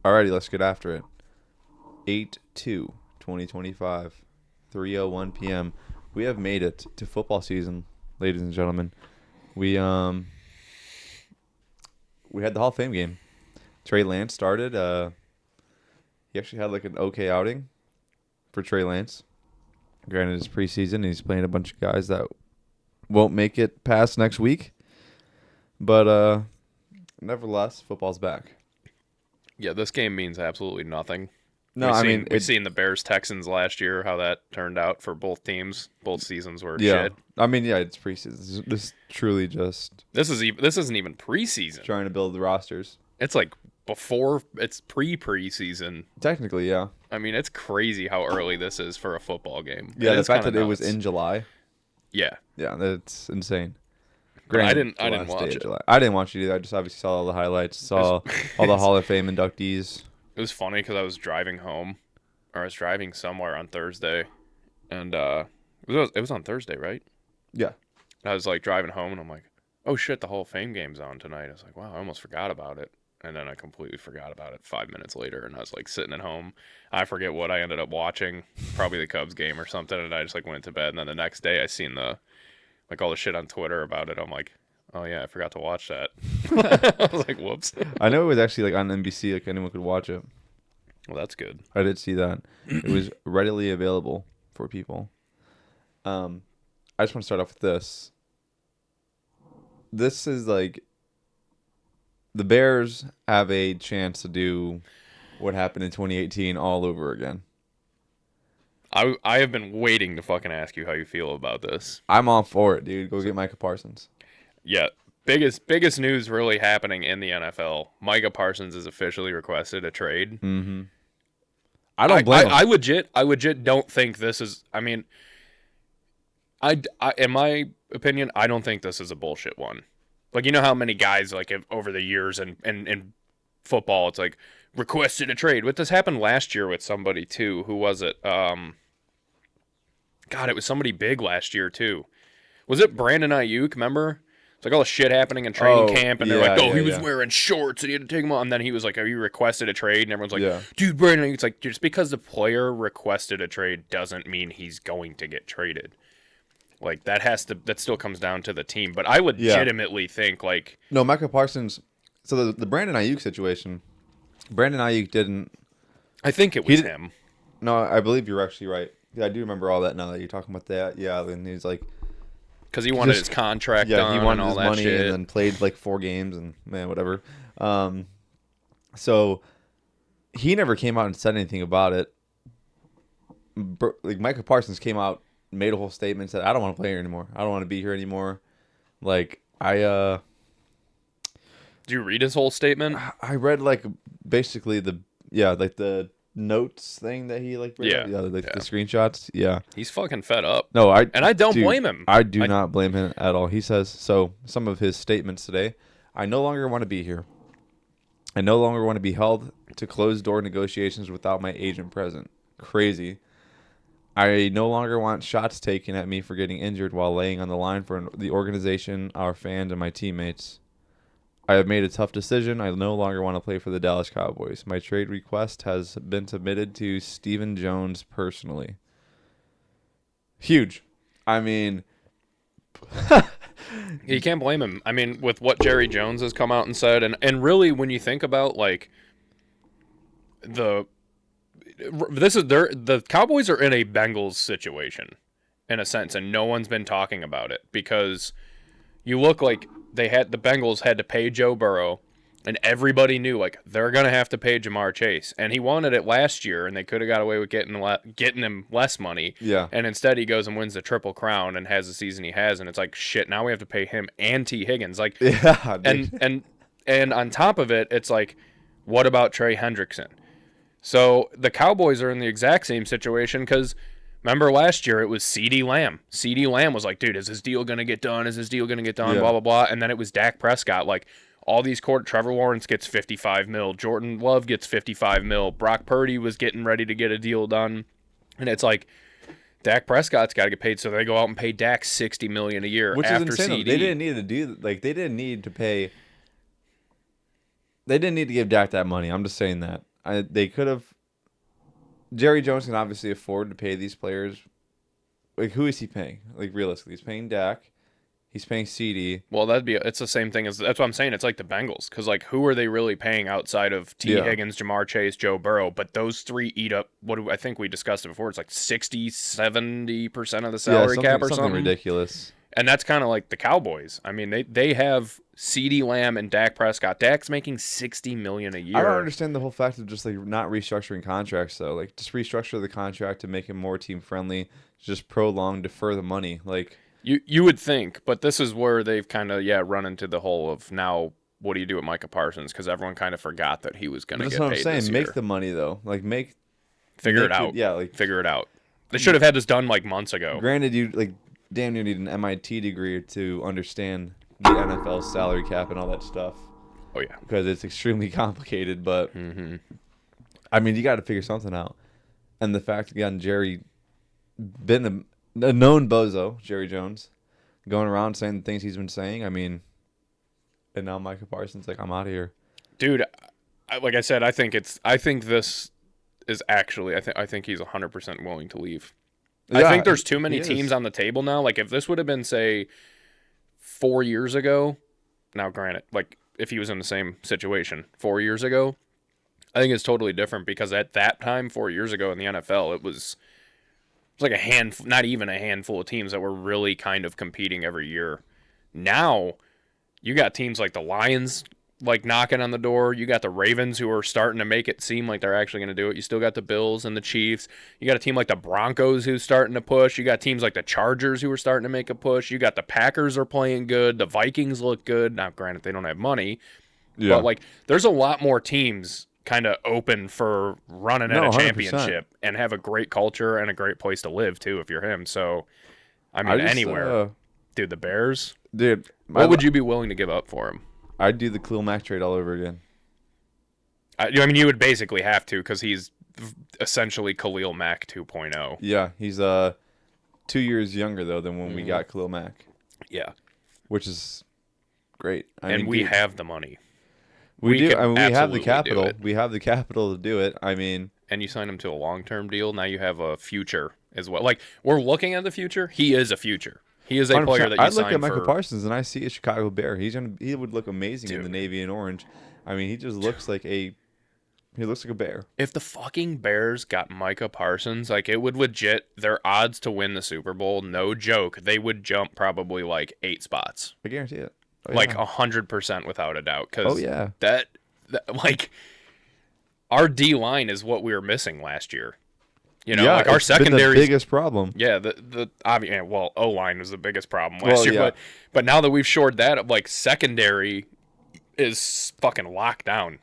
Alrighty, let's get after it. 8/2/2025, 3:01 p.m. We have made it to football season, ladies and gentlemen. We had the Hall of Fame game. Trey Lance started. He actually had like an okay outing for Trey Lance. Granted, it's preseason. He's playing a bunch of guys that won't make it past next week. But nevertheless, football's back. Yeah, this game means absolutely nothing. No, we've seen the Bears-Texans last year, how that turned out for both teams. Both seasons were shit. I mean, yeah, it's preseason. This is truly just... This isn't even preseason. Trying to build the rosters. It's like it's preseason. Technically, yeah. I mean, it's crazy how early this is for a football game. Yeah, the fact that it was in July. Yeah. Yeah, that's insane. Granted, I didn't watch it. I didn't watch it either. I just obviously saw all the highlights, saw all the Hall of Fame inductees. It was funny because I was driving home, or I was driving somewhere on Thursday, and it was on Thursday, right? Yeah. And I was like driving home, and I'm like, oh shit, the Hall of Fame game's on tonight. I was like, wow, I almost forgot about it. And then I completely forgot about it 5 minutes later, and I was like sitting at home. I forget what I ended up watching, probably the Cubs game or something, and I just like went to bed. And then the next day, I seen all the shit on Twitter about it. I'm like, oh yeah, I forgot to watch that. I was like, whoops. I know it was actually like on NBC, like anyone could watch it. Well, that's good. I did see that. It was readily available for people. I just want to start off with this. This is like the Bears have a chance to do what happened in 2018 all over again. I have been waiting to fucking ask you how you feel about this. I'm all for it, dude. Go get Micah Parsons. Yeah. Biggest news really happening in the NFL. Micah Parsons has officially requested a trade. Mm-hmm. I don't blame him. I legit don't think this is... I mean, in my opinion, I don't think this is a bullshit one. Like, you know how many guys, like, over the years and in football, it's like, requested a trade. What this happened last year with somebody, too. Who was it? God, it was somebody big last year, too. Was it Brandon Ayuk, remember? It's like all the shit happening in training camp, and they're like, he was wearing shorts, and he had to take them off. And then he was like, have you requested a trade? And everyone's like, dude, Brandon, it's like, just because the player requested a trade doesn't mean he's going to get traded. Like, that still comes down to the team. But I legitimately think, like... No, Micah Parsons... So the Brandon Ayuk situation, Brandon Ayuk didn't... I think it was him. No, I believe you're actually right. Yeah, I do remember all that now that you're talking about that. Yeah, and he's like... Because he wanted his contract done he wanted and all his that money shit. And then played like 4 games and, man, whatever. So he never came out and said anything about it. Like, Micah Parsons came out, made a whole statement, said, I don't want to play here anymore. I don't want to be here anymore. Like, Did you read his whole statement? I read, like, basically the notes thing that he, like, read. The screenshots. Yeah. He's fucking fed up. No, I don't blame him. I do not blame him at all. He says, so some of his statements today, I no longer want to be here. I no longer want to be held to closed-door negotiations without my agent present. Crazy. I no longer want shots taken at me for getting injured while laying on the line for the organization, our fans, and my teammates. I have made a tough decision. I no longer want to play for the Dallas Cowboys. My trade request has been submitted to Stephen Jones personally. Huge. I mean... You can't blame him. I mean, with what Jerry Jones has come out and said, and really when you think about, like, the Cowboys are in a Bengals situation, in a sense, and no one's been talking about it, because you look like the Bengals had to pay Joe Burrow, and everybody knew, like, they're going to have to pay Jamar Chase. And he wanted it last year, and they could have got away with getting him less money. Yeah. And instead he goes and wins the Triple Crown and has the season he has, and it's like, shit, now we have to pay him and T. Higgins. Like, yeah, and on top of it, it's like, what about Trey Hendrickson? So the Cowboys are in the exact same situation because... Remember last year, it was CeeDee Lamb. CeeDee Lamb was like, dude, is this deal going to get done? Is this deal going to get done? Yeah. Blah, blah, blah. And then it was Dak Prescott. Like, all these Trevor Lawrence gets $55 million. Jordan Love gets $55 million. Brock Purdy was getting ready to get a deal done. And it's like, Dak Prescott's got to get paid, so they go out and pay Dak $60 million a year. Which after is insane. CeeDee. They didn't need to do... Like, they didn't need to pay... They didn't need to give Dak that money. I'm just saying that. They could have. Jerry Jones can obviously afford to pay these players. Like, who is he paying? Like, realistically, he's paying Dak. He's paying CD. Well, it's the same thing as that's what I'm saying. It's like the Bengals because like who are they really paying outside of T. Higgins, Jamar Chase, Joe Burrow? But those three eat up. I think we discussed it before. It's like 60-70% of the salary cap or something ridiculous. And that's kind of like the Cowboys. I mean, they have CeeDee Lamb and Dak Prescott. Dak's making $60 million a year. I don't understand the whole fact of just like not restructuring contracts though. Like just restructure the contract to make it more team friendly. Just prolong, defer the money. Like you would think, but this is where they've kind of run into the hole of now. What do you do with Micah Parsons? Because everyone kind of forgot that he was going to get paid. That's what I'm saying. Make the money though. Like figure it out. Figure it out. They should have had this done like months ago. Granted, you like damn near need an MIT degree to understand the NFL salary cap and all that stuff. Oh yeah, because it's extremely complicated. But I mean, you got to figure something out. And the fact again, Jerry been a known bozo, Jerry Jones, going around saying the things he's been saying. I mean, and now Micah Parsons like, I'm out of here, dude. Like I said, I think this is actually. I think he's 100% willing to leave. Yeah, I think there's too many teams on the table now. Like if this would have been say 4 years ago, now granted, like if he was in the same situation 4 years ago, I think it's totally different because at that time 4 years ago in the NFL, it was like a handful, not even a handful of teams that were really kind of competing every year. Now you got teams like the Lions like knocking on the door. You got the Ravens who are starting to make it seem like they're actually going to do it. You still got the Bills and the Chiefs. You got a team like the Broncos who's starting to push. You got teams like the Chargers who are starting to make a push. You got the Packers are playing good. The Vikings look good. Now, granted, they don't have money. Yeah. But, like, there's a lot more teams kind of open for running at a championship 100%. And have a great culture and a great place to live, too, if you're him. So, I mean, anywhere. Dude, the Bears? Dude. What would you be willing to give up for him? I'd do the Khalil Mack trade all over again. I mean, you would basically have to because he's essentially Khalil Mack 2.0. Yeah, he's 2 years younger, though, than when we got Khalil Mack. Yeah. Which is great. I mean, we have the money. We do. I mean, we have the capital. We have the capital to do it. I mean... And you signed him to a long-term deal. Now you have a future as well. Like, we're looking at the future. He is a future. He is a player that you signed for. I look at Micah Parsons and I see a Chicago Bear. He would look amazing in the navy and orange. I mean, he just looks like a bear. If the fucking Bears got Micah Parsons, like it would legit their odds to win the Super Bowl, no joke, they would jump probably like 8 spots. I guarantee it. Oh, yeah. Like 100% without a doubt. Cause yeah. That like our D line is what we were missing last year. You know, like our secondary, the biggest problem. Yeah, O line was the biggest problem last year. Yeah. But now that we've shored that up, like secondary is fucking locked down.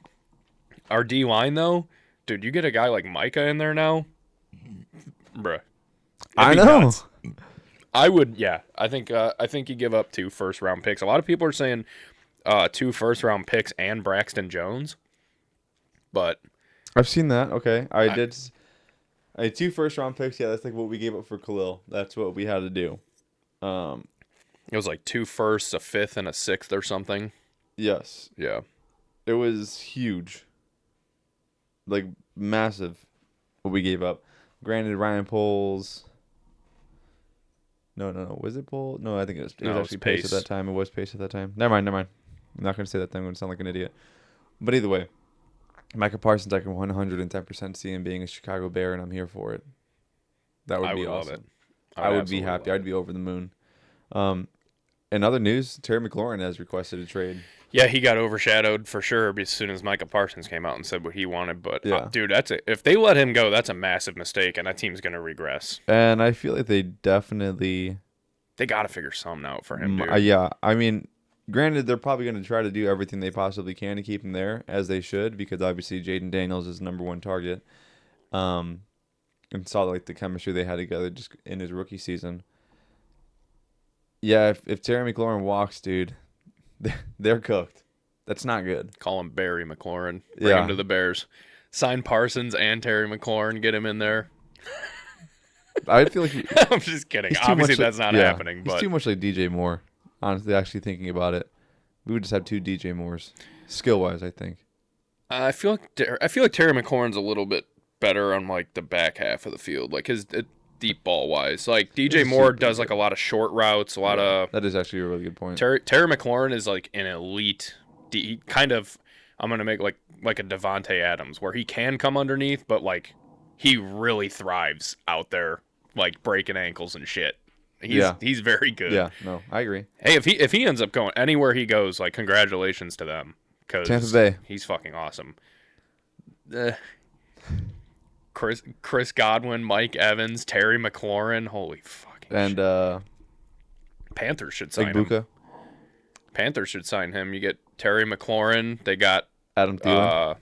Our D line though, dude, you get a guy like Micah in there now, bruh. I know. Nuts. I would, yeah. I think you give up 2 first-round picks. A lot of people are saying 2 first-round picks and Braxton Jones, but I've seen that. Okay, I did. I had 2 first-round picks. Yeah, that's like what we gave up for Khalil. That's what we had to do. It was like 2 firsts, a 5th, and a 6th or something. Yes. Yeah. It was huge. Like, massive what we gave up. Granted, Ryan Poles... No. Was it Poles? No, I think it was actually Pace at that time. It was Pace at that time. Never mind. I'm not going to say that thing. I'm going to sound like an idiot. But either way. Micah Parsons, I can 110% see him being a Chicago Bear, and I'm here for it. That would be awesome. Love it. I would be happy. I'd be over the moon. In other news, Terry McLaurin has requested a trade. Yeah, he got overshadowed for sure as soon as Micah Parsons came out and said what he wanted. But, dude, if they let him go, that's a massive mistake, and that team's going to regress. And I feel like they definitely... They got to figure something out for him, dude. Yeah, I mean... Granted, they're probably going to try to do everything they possibly can to keep him there, as they should, because obviously Jaden Daniels is number 1 target. And saw like the chemistry they had together just in his rookie season. Yeah, if Terry McLaurin walks, dude, they're cooked. That's not good. Call him Barry McLaurin. Bring him to the Bears. Sign Parsons and Terry McLaurin. Get him in there. I feel like I'm just kidding. Obviously, that's not happening. But he's too much like DJ Moore. Honestly, actually thinking about it, we would just have 2 DJ Moores, skill-wise, I think. I feel like Terry McLaurin's a little bit better on like the back half of the field, like his deep ball wise. Like DJ Moore does like a lot of short routes, a lot of. That is actually a really good point. Terry McLaurin is like an elite. He kind of, I'm gonna make like a Devontae Adams, where he can come underneath, but like he really thrives out there, like breaking ankles and shit. He's very good. Yeah, no, I agree. Hey, if he ends up going anywhere he goes, like congratulations to them, because Tampa Bay, he's fucking awesome. Chris Godwin, Mike Evans, Terry McLaurin, holy fucking and shit. Panthers should sign him. Panthers should sign him. You get Terry McLaurin. They got Adam Thielen.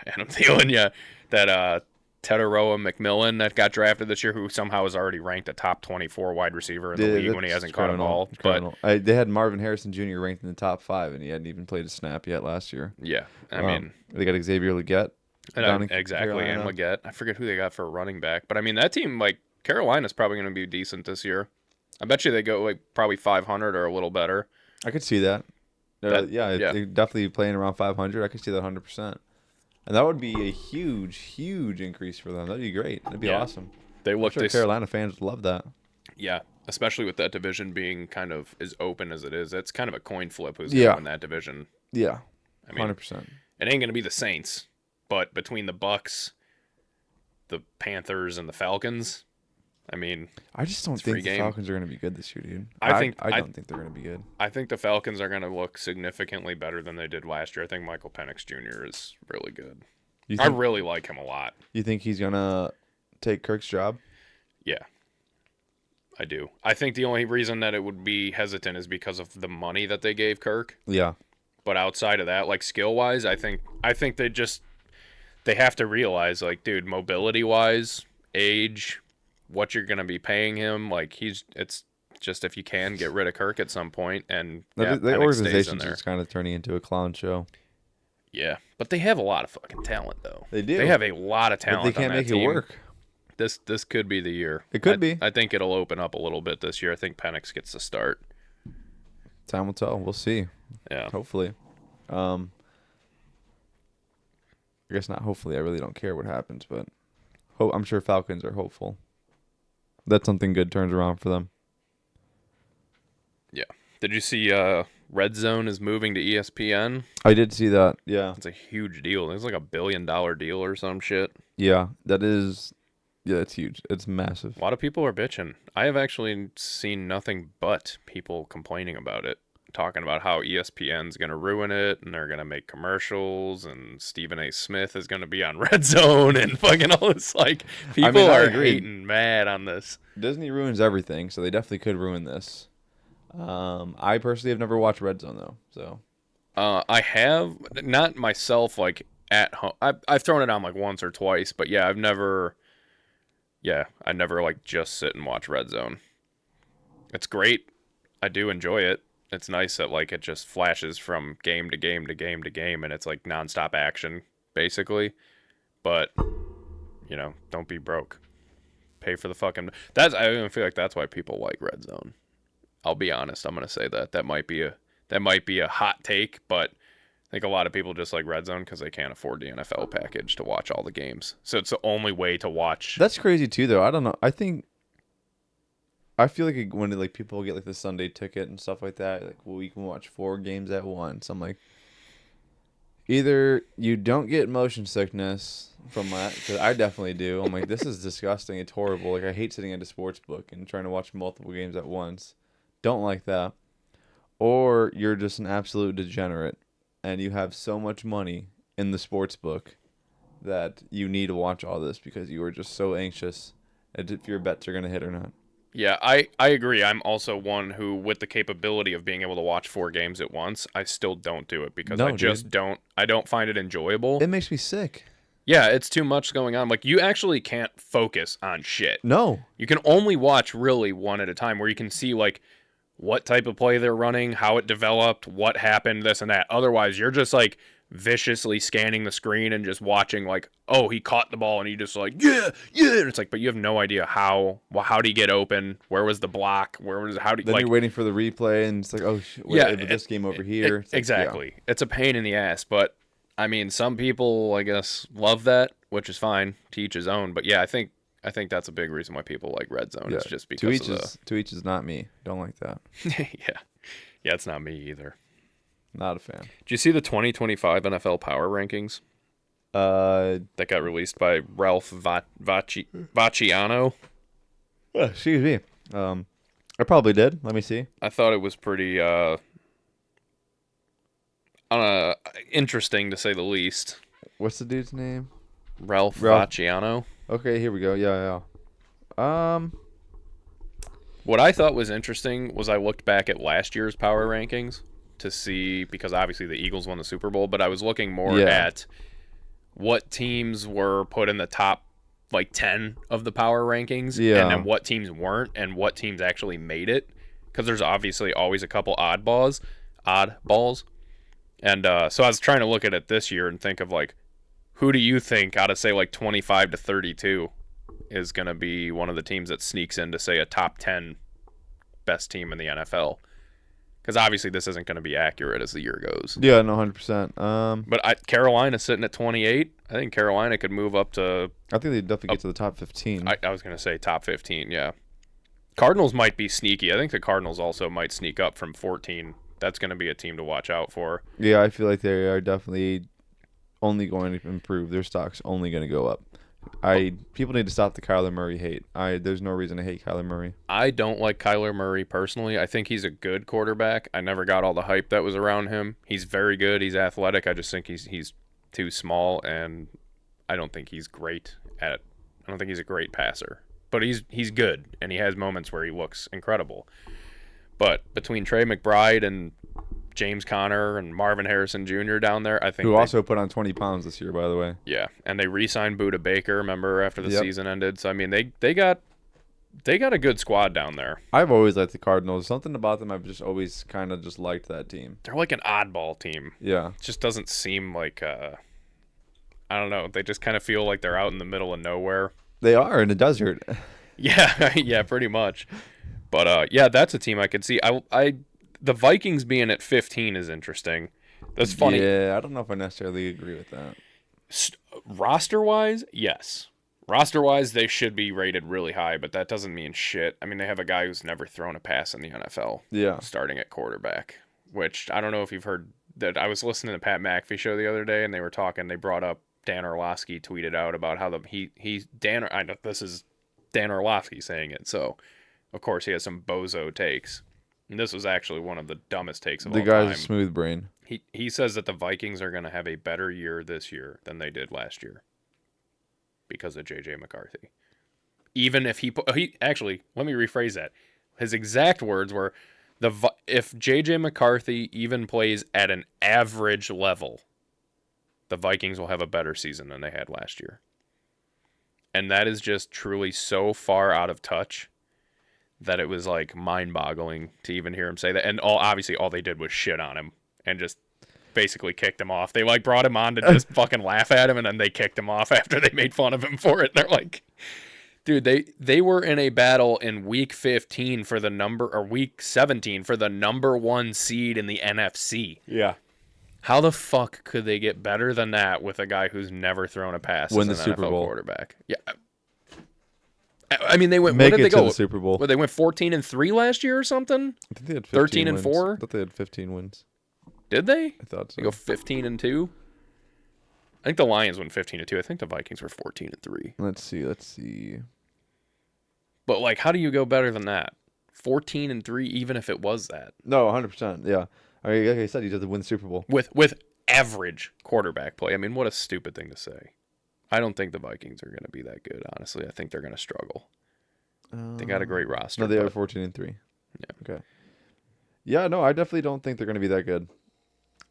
Adam Thielen. Yeah, that Teteroa McMillan that got drafted this year, who somehow is already ranked a top 24 wide receiver in the league when he hasn't caught a ball. But they had Marvin Harrison Jr. ranked in the top 5, and he hadn't even played a snap yet last year. Yeah, I mean, they got Xavier Leggett. Exactly, and Leggett. I forget who they got for a running back, but I mean that team, like Carolina's probably going to be decent this year. I bet you they go like probably 500 or a little better. I could see that. They're definitely playing around 500. I could see that 100%. And that would be a huge, huge increase for them. That'd be great. That'd be awesome. Carolina fans would love that. Yeah, especially with that division being kind of as open as it is. It's kind of a coin flip who's going to win that division. Yeah, I mean, 100%. It ain't going to be the Saints, but between the Bucks, the Panthers, and the Falcons, I mean, I just don't think the Falcons are going to be good this year, dude. I don't think they're going to be good. I think the Falcons are going to look significantly better than they did last year. I think Michael Penix Jr. is really good. I really like him a lot. You think he's going to take Kirk's job? Yeah, I do. I think the only reason that it would be hesitant is because of the money that they gave Kirk. Yeah. But outside of that, like skill-wise, I think they have to realize, like, dude, mobility-wise, age, what you're gonna be paying him, like it's just if you can get rid of Kirk at some point, and the organization's just kind of turning into a clown show. Yeah, but they have a lot of fucking talent, though. They do. They have a lot of talent. But they can't make it work. This could be the year. It could be. I think it'll open up a little bit this year. I think Penix gets the start. Time will tell. We'll see. Yeah. Hopefully. I guess not. Hopefully, I really don't care what happens, but I'm sure Falcons are hopeful that something good turns around for them. Yeah. Did you see Red Zone is moving to ESPN? I did see that. Yeah. It's a huge deal. It's like $1 billion deal or some shit. Yeah, that is. Yeah, it's huge. It's massive. A lot of people are bitching. I have actually seen nothing but people complaining about it, talking about how ESPN's going to ruin it and they're going to make commercials and Stephen A. Smith is going to be on Red Zone and fucking all this. Like, people are hating mad on this. Disney ruins everything, so they definitely could ruin this. I personally have never watched Red Zone, though. So, I have, not myself, like, at home. I've thrown it on, like, once or twice, but yeah, I never, like, just sit and watch Red Zone. It's great. I do enjoy it. It's nice that, like, it just flashes from game to game to game to game, and it's, like, nonstop action, basically. But, don't be broke. Pay for the fucking... I even feel like that's why people like Red Zone. I'll be honest. I'm going to say that. That might be a hot take, but I think a lot of people just like Red Zone because they can't afford the NFL package to watch all the games. So it's the only way to watch. That's crazy, too, though. I don't know. I feel like when like people get like the Sunday ticket and stuff like that, like, well, we can watch 4 games at once. I'm like, either you don't get motion sickness from that, because I definitely do. I'm like, this is disgusting. It's horrible. Like, I hate sitting at a sports book and trying to watch multiple games at once. Don't like that. Or you're just an absolute degenerate and you have so much money in the sports book that you need to watch all this because you are just so anxious if your bets are going to hit or not. Yeah, I agree. I'm also one who, with the capability of being able to watch 4 games at once, I still don't do it because I don't find it enjoyable. It makes me sick. Yeah, it's too much going on. Like, you actually can't focus on shit. No. You can only watch really one at a time where you can see, like, what type of play they're running, how it developed, what happened, this and that. Otherwise, you're just, like, viciously scanning the screen and just watching, like, oh, he caught the ball, and you just like, yeah. And it's like, but you have no idea how did he get open? Where was the block? Then you're waiting for the replay, and it's like, oh, this game over here. Exactly. It's a pain in the ass, but I mean, some people, I guess, love that, which is fine. To each his own. But yeah, I think that's a big reason why people like Red Zone. Yeah. It's just because of the. To each is not me. Don't like that. Yeah, it's not me either. Not a fan. Did you see the 2025 NFL Power Rankings that got released by Ralph Vacciano? Excuse me. I probably did. Let me see. I thought it was pretty interesting to say the least. What's the dude's name? Ralph Vacciano. Okay, here we go. Yeah. What I thought was interesting was I looked back at last year's power rankings to see, because obviously the Eagles won the Super Bowl, but I was looking more at what teams were put in the top like 10 of the power rankings, and then what teams weren't, and what teams actually made it, because there's obviously always a couple oddballs. And so I was trying to look at it this year and think of like, who do you think out of say like 25 to 32 is going to be one of the teams that sneaks into say a top 10 best team in the NFL? Because obviously this isn't going to be accurate as the year goes. Yeah, no, 100%. But Carolina's sitting at 28. I think Carolina could move up to... I think they'd definitely get to the top 15. I was going to say top 15, yeah. Cardinals might be sneaky. I think the Cardinals also might sneak up from 14. That's going to be a team to watch out for. Yeah, I feel like they are definitely only going to improve. Their stock's only going to go up. People need to stop the Kyler Murray hate. There's no reason to hate Kyler Murray. I don't like Kyler Murray personally. I think he's a good quarterback. I never got all the hype that was around him. He's very good. He's athletic. I just think he's too small, and I don't think he's great at. I don't think he's a great passer. But he's good, and he has moments where he looks incredible. But between Trey McBride and James Conner and Marvin Harrison Jr. down there, I think who also put on 20 pounds this year, by the way. Yeah, and they re-signed Budda Baker, remember, after the season ended. So I mean, they got a good squad down there. I've always liked the Cardinals. Something about them, I've just always kind of just liked that team. They're like an oddball team. Yeah, it just doesn't seem like I don't know. They just kind of feel like they're out in the middle of nowhere. They are in the desert. Yeah, pretty much. But yeah, that's a team I could see. The Vikings being at 15 is interesting. That's funny. Yeah, I don't know if I necessarily agree with that. Roster-wise, yes. Roster-wise, they should be rated really high, but that doesn't mean shit. I mean, they have a guy who's never thrown a pass in the NFL. Yeah. Starting at quarterback, which I don't know if you've heard that. I was listening to Pat McAfee show the other day, and they were talking. They brought up Dan Orlovsky tweeted out about how I know this is Dan Orlovsky saying it, so of course he has some bozo takes. And this was actually one of the dumbest takes of all time. The guy's a smooth brain. He says that the Vikings are going to have a better year this year than they did last year because of J.J. McCarthy. Even if actually, let me rephrase that. His exact words were, if J.J. McCarthy even plays at an average level, the Vikings will have a better season than they had last year. And that is just truly so far out of touch that it was like mind-boggling to even hear him say that. And obviously all they did was shit on him and just basically kicked him off. They like brought him on to just fucking laugh at him, and then they kicked him off after they made fun of him for it. And they're like, dude, they were in a battle in week 15 for week 17 for the number 1 seed in the NFC. Yeah. How the fuck could they get better than that with a guy who's never thrown a pass as an Super Bowl quarterback? Yeah. I mean, they went. Make what did it they go? To the Super Bowl. Well, they went 14-3 last year or something. I think they had 13 and 4. I thought they had 15 wins. Did they? I thought so. They go 15-2. I think the Lions went 15-2. I think the Vikings were 14-3. Let's see. But like, how do you go better than that? 14-3, even if it was that. No, 100%. Yeah. I mean, like I said, you have to win the Super Bowl with average quarterback play. I mean, what a stupid thing to say. I don't think the Vikings are going to be that good, honestly. I think they're going to struggle. They got a great roster. No, they are 14-3. Yeah. Okay. Yeah, no, I definitely don't think they're going to be that good.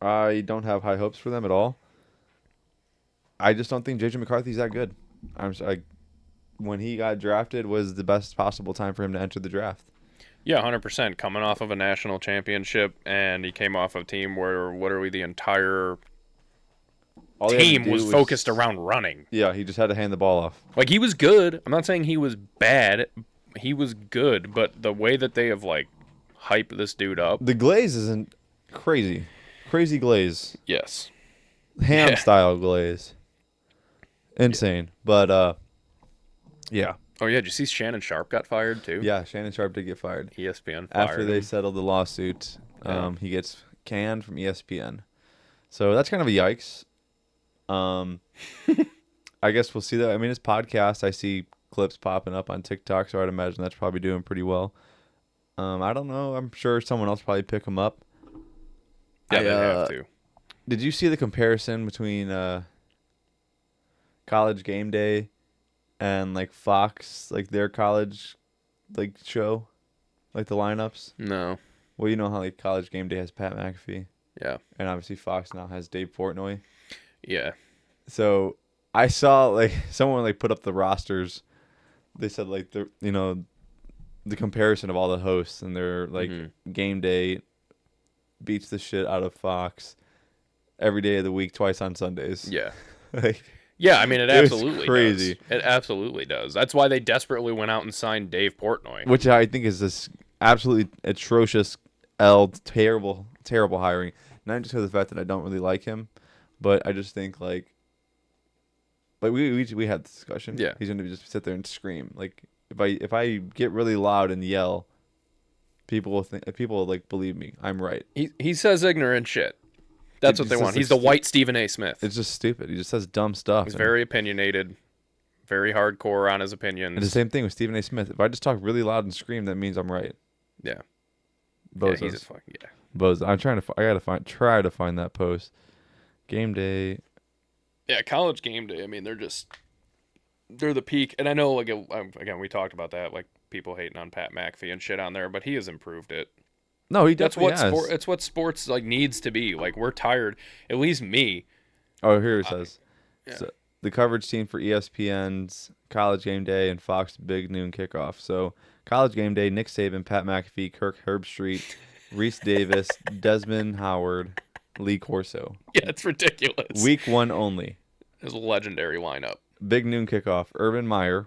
I don't have high hopes for them at all. I just don't think J.J. McCarthy's that good. When he got drafted was the best possible time for him to enter the draft. Yeah, 100%. Coming off of a national championship, and he came off a team where, the entire team was focused around running. Yeah, he just had to hand the ball off. Like, he was good. I'm not saying he was bad. He was good, but the way that they have, like, hyped this dude up. The glaze isn't crazy. Crazy glaze. Yes. ham Yeah. style glaze. Insane. But yeah. Oh yeah, did you see Shannon Sharp got fired too? Yeah, Shannon Sharp did get fired. ESPN After fired they him. settled the lawsuit. Yeah. He gets canned from ESPN. So that's kind of a yikes. I guess we'll see that. I mean, his podcast, I see clips popping up on TikTok, so I'd imagine that's probably doing pretty well. I don't know. I'm sure someone else probably pick him up. Yeah, they have to. Did you see the comparison between College Game Day and like Fox, like their college like show, like the lineups? No. Well, you know how like College Game Day has Pat McAfee, Yeah. and obviously Fox now has Dave Portnoy. Yeah. So I saw like someone like put up the rosters. They said like the comparison of all the hosts, and their like Game Day beats the shit out of Fox every day of the week, twice on Sundays. Yeah. Like, Yeah, I mean, it was absolutely crazy. does. It absolutely does. That's why they desperately went out and signed Dave Portnoy. which I think is this absolutely atrocious, terrible hiring. Not just because of the fact that I don't really like him, but I just think like we had this discussion. Yeah. He's gonna just sit there and scream. Like if I get really loud and yell, people will like believe me. I'm right. He says ignorant shit. That's what they just want. says, He's the like, white Stephen A. Smith. It's just stupid. He just says dumb stuff. He's and very opinionated, very hardcore on his opinions. the same thing with Stephen A. Smith. If I just talk really loud and scream, that means I'm right. Yeah. Bozos. Yeah, he's a fucking Bozo. I'm trying to. I gotta try to find that post. Game Day. Yeah, College Game Day. I mean, they're the peak. And I know, like, again, we talked about that, like people hating on Pat McAfee and shit on there, but he has improved it. No, he That's definitely what has. It's what sports like needs to be. Like, we're tired. At least me. Oh, here it says. Yeah. So, the coverage team for ESPN's College Game Day and Fox Big Noon Kickoff. So, College Game Day, Nick Saban, Pat McAfee, Kirk Herbstreit, Reese Davis, Desmond Howard, Lee Corso. Yeah, it's ridiculous. Week 1 only. It's a legendary lineup. Big Noon Kickoff, Urban Meyer,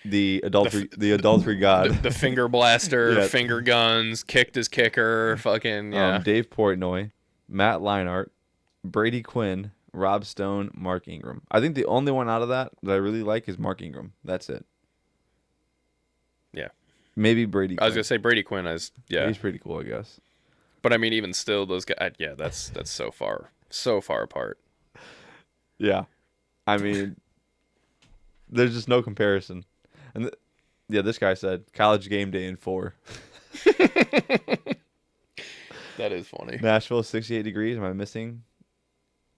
the adultery god. The finger blaster, Yeah. finger guns, kicked his kicker, fucking, yeah. Dave Portnoy, Matt Leinart, Brady Quinn, Rob Stone, Mark Ingram. I think the only one out of that I really like is Mark Ingram. That's it. Yeah. Maybe Brady Quinn. I was going to say Brady Quinn is, yeah. He's pretty cool, I guess. But I mean, even still, those guys, yeah, that's so far apart. Yeah. I mean, there's just no comparison. And this guy said College Game Day in 4. That is funny. Nashville, 68 degrees. Am I missing?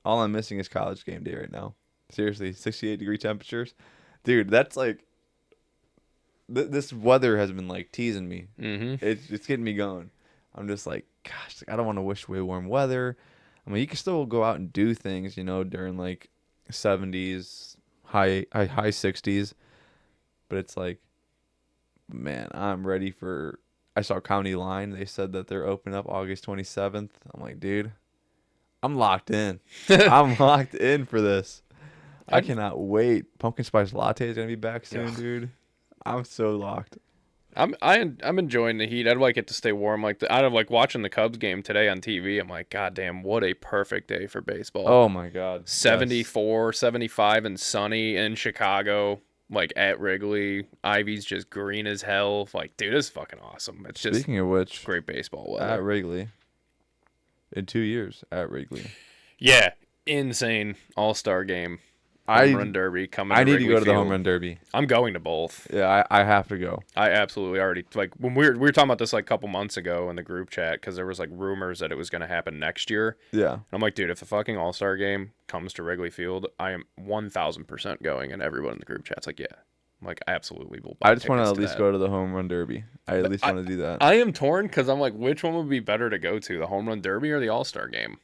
All I'm missing is College Game Day right now. Seriously, 68-degree temperatures. Dude, that's like... this weather has been like teasing me. Mm-hmm. It's getting me going. I'm just like, gosh, I don't want to wish away warm weather. I mean, you can still go out and do things, during like 70s, high 60s. But it's like, man, I'm ready for... I saw County Line. They said that they're opening up August 27th. I'm like, dude, I'm locked in. I'm locked in for this. I cannot wait. Pumpkin spice latte is going to be back soon, dude. I'm so locked. I'm enjoying the heat. I'd like it to stay warm. Out of like watching the Cubs game today on TV, I'm like, God damn, what a perfect day for baseball. Oh, my God. 74, 75, and sunny in Chicago, like at Wrigley. Ivy's just green as hell. Like, dude, this is fucking awesome. It's just Speaking of which, great baseball at weather. Wrigley, in 2 years, at Wrigley. Yeah, insane All-Star game. Home run derby coming. I need to Wrigley go to the Field. home run derby. I'm going to both. Yeah, I have to go. I absolutely already like when we were talking about this like a couple months ago in the group chat because there was like rumors that it was going to happen next year. Yeah. And I'm like, dude, if the fucking All-Star game comes to Wrigley Field, I am 1,000% going. And everyone in the group chat's like, yeah. I'm like, I absolutely will. Buy I just want to tickets at least that. go to the home run derby. I at least want to do that. I am torn because I'm like, which one would be better to go to, the home run derby or the All-Star game?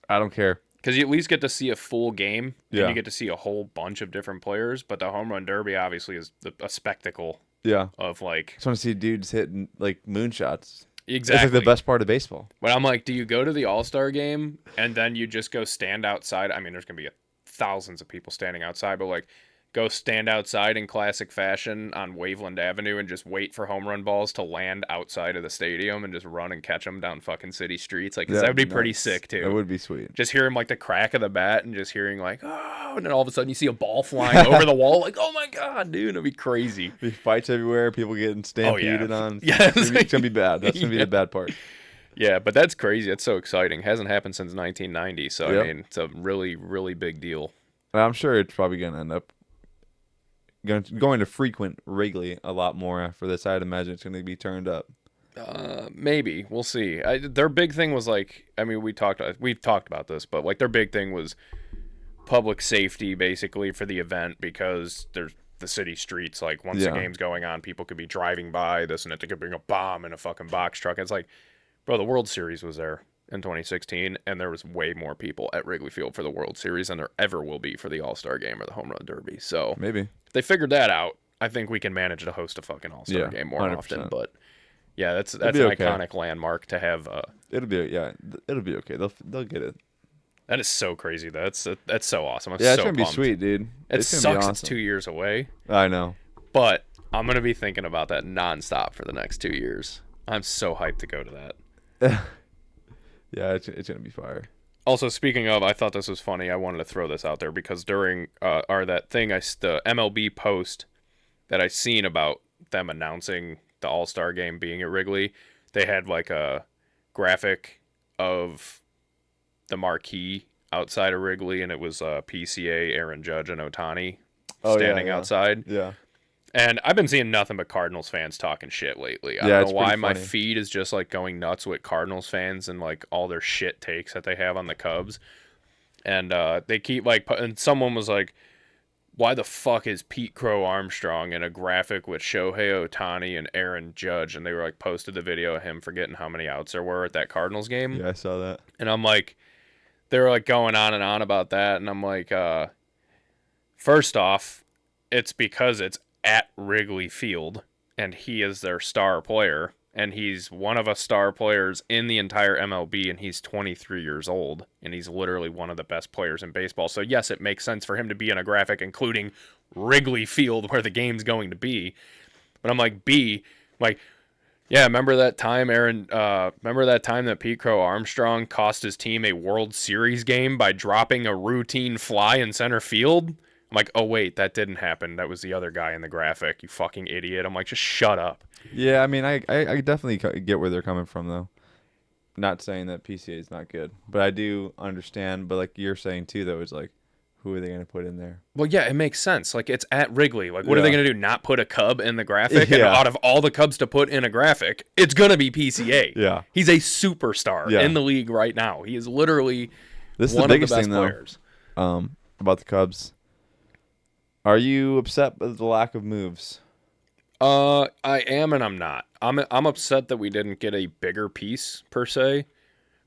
I don't care. Because you at least get to see a full game, and Yeah. you get to see a whole bunch of different players. But the home run derby obviously is a spectacle Yeah. of like Just want to see dudes hitting like moonshots. exactly. It's like the best part of baseball. But I'm like, do you go to the All-Star game and then you just go stand outside? I mean, there's gonna be thousands of people standing outside, but like, go stand outside in classic fashion on Waveland Avenue and just wait for home run balls to land outside of the stadium and just run and catch them down fucking city streets. Like, 'cause that would be pretty sick too. That would be sweet. Just hearing like the crack of the bat and just hearing like, oh, and then all of a sudden you see a ball flying over the wall. Like, oh my God, dude, it'd be crazy. Be fights everywhere, people getting stampeded on. Yeah. It's gonna be bad. That's gonna be the bad part. Yeah, but that's crazy. It's so exciting. Hasn't happened since 1990. So, Yep. I mean, it's a really, really big deal. I'm sure it's probably gonna end up going to frequent regularly a lot more after this. I'd imagine it's gonna be turned up. Maybe. We'll see. Their big thing was like, I mean, we've talked about this, but like their big thing was public safety basically for the event, because there's the city streets. Like, once the game's going on, people could be driving by this and that. They could bring a bomb in a fucking box truck. It's like, bro, the World Series was there in 2016, and there was way more people at Wrigley Field for the World Series than there ever will be for the All-Star Game or the Home Run Derby. So maybe if they figured that out, I think we can manage to host a fucking All-Star Game more 100%. Often. But yeah, that's an iconic landmark to have. It'll be okay. They'll get it. That is so crazy. That's so awesome. I'm it's so gonna pumped. be sweet, dude. It it's sucks. Gonna be awesome. It's 2 years away. I know, but I'm gonna be thinking about that nonstop for the next 2 years. I'm so hyped to go to that. Yeah, it's gonna be fire. Also, speaking of, I thought this was funny. I wanted to throw this out there because during the MLB post that I seen about them announcing the All-Star Game being at Wrigley, they had like a graphic of the marquee outside of Wrigley, and it was PCA, Aaron Judge, and Ohtani standing outside. Yeah. And I've been seeing nothing but Cardinals fans talking shit lately. I don't know why my feed is just like going nuts with Cardinals fans and like all their shit takes that they have on the Cubs. And they keep like, and someone was like, why the fuck is Pete Crow Armstrong in a graphic with Shohei Ohtani and Aaron Judge? And they were like, posted the video of him forgetting how many outs there were at that Cardinals game. Yeah, I saw that. And I'm like, they were like going on and on about that. And I'm like, first off, it's because it's at Wrigley Field, and he is their star player, and he's one of the star players in the entire MLB, and he's 23 years old, and he's literally one of the best players in baseball. So yes, it makes sense for him to be in a graphic including Wrigley Field where the game's going to be. But I'm like, yeah, remember that time that Pete Crow Armstrong cost his team a World Series game by dropping a routine fly in center field? I'm like, oh, wait, that didn't happen. That was the other guy in the graphic, you fucking idiot. I'm like, just shut up. Yeah, I mean, I definitely get where they're coming from, though. Not saying that PCA is not good, but I do understand. But like you're saying, too, though, is like, who are they going to put in there? Well, yeah, it makes sense. Like, it's at Wrigley. Like, what are they going to do, not put a Cub in the graphic? And out of all the Cubs to put in a graphic, it's going to be PCA. Yeah. He's a superstar in the league right now. He is literally one of the best players. About the Cubs. Are you upset with the lack of moves? I am and I'm not. I'm upset that we didn't get a bigger piece per se,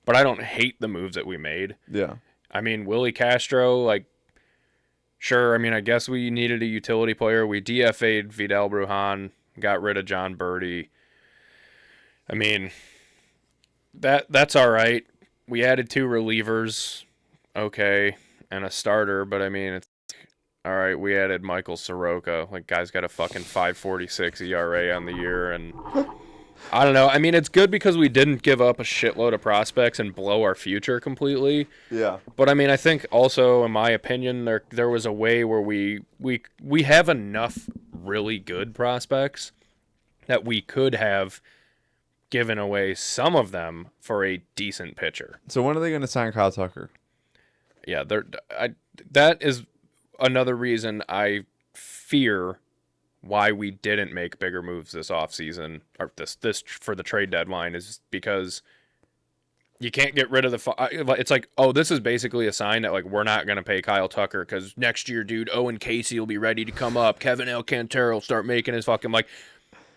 but I don't hate the moves that we made. Yeah. I mean, Willie Castro, like, sure. I mean, I guess we needed a utility player. We DFA'd Vidal Brujan, got rid of John Birdie. I mean, that's all right. We added 2 relievers, okay, and a starter, but I mean, it's all right. We added Michael Soroka. Like, guy's got a fucking 5.46 ERA on the year, and I don't know. I mean, it's good because we didn't give up a shitload of prospects and blow our future completely. Yeah. But I mean, I think also, in my opinion, there was a way where we have enough really good prospects that we could have given away some of them for a decent pitcher. So when are they going to sign Kyle Tucker? Yeah, that is another reason I fear why we didn't make bigger moves this offseason, or this for the trade deadline, is because you can't get rid of it's like, oh, this is basically a sign that like we're not going to pay Kyle Tucker because next year, dude, Owen Casey will be ready to come up. Kevin Alcantara will start making his fucking, like,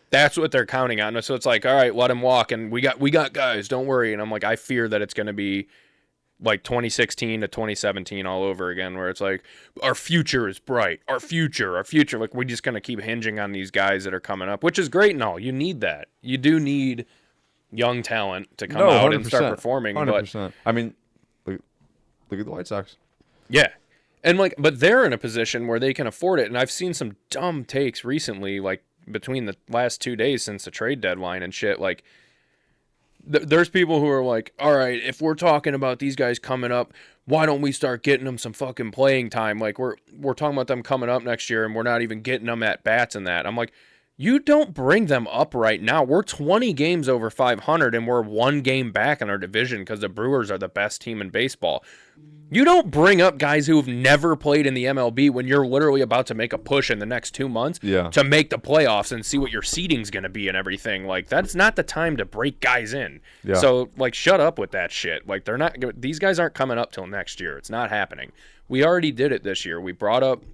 that's what they're counting on. So it's like, all right, let him walk, and we got guys, don't worry. And I'm like, I fear that it's going to be like 2016 to 2017 all over again, where it's like, our future is bright, our future. Like, we're just going to keep hinging on these guys that are coming up, which is great and all. You need that. You do need young talent to come out and start performing. 100%. I mean, look at the White Sox. Yeah. And like, but they're in a position where they can afford it. And I've seen some dumb takes recently, like between the last 2 days since the trade deadline and shit. Like, there's people who are like, all right, if we're talking about these guys coming up, why don't we start getting them some fucking playing time? Like, we're talking about them coming up next year, and we're not even getting them at bats and that. I'm like, you don't bring them up right now. We're 20 games over 500, and we're 1 game back in our division because the Brewers are the best team in baseball. You don't bring up guys who have never played in the MLB when you're literally about to make a push in the next 2 months to make the playoffs and see what your seeding's going to be and everything. Like, that's not the time to break guys in. Yeah. So, like, shut up with that shit. Like, these guys aren't coming up till next year. It's not happening. We already did it this year. We brought up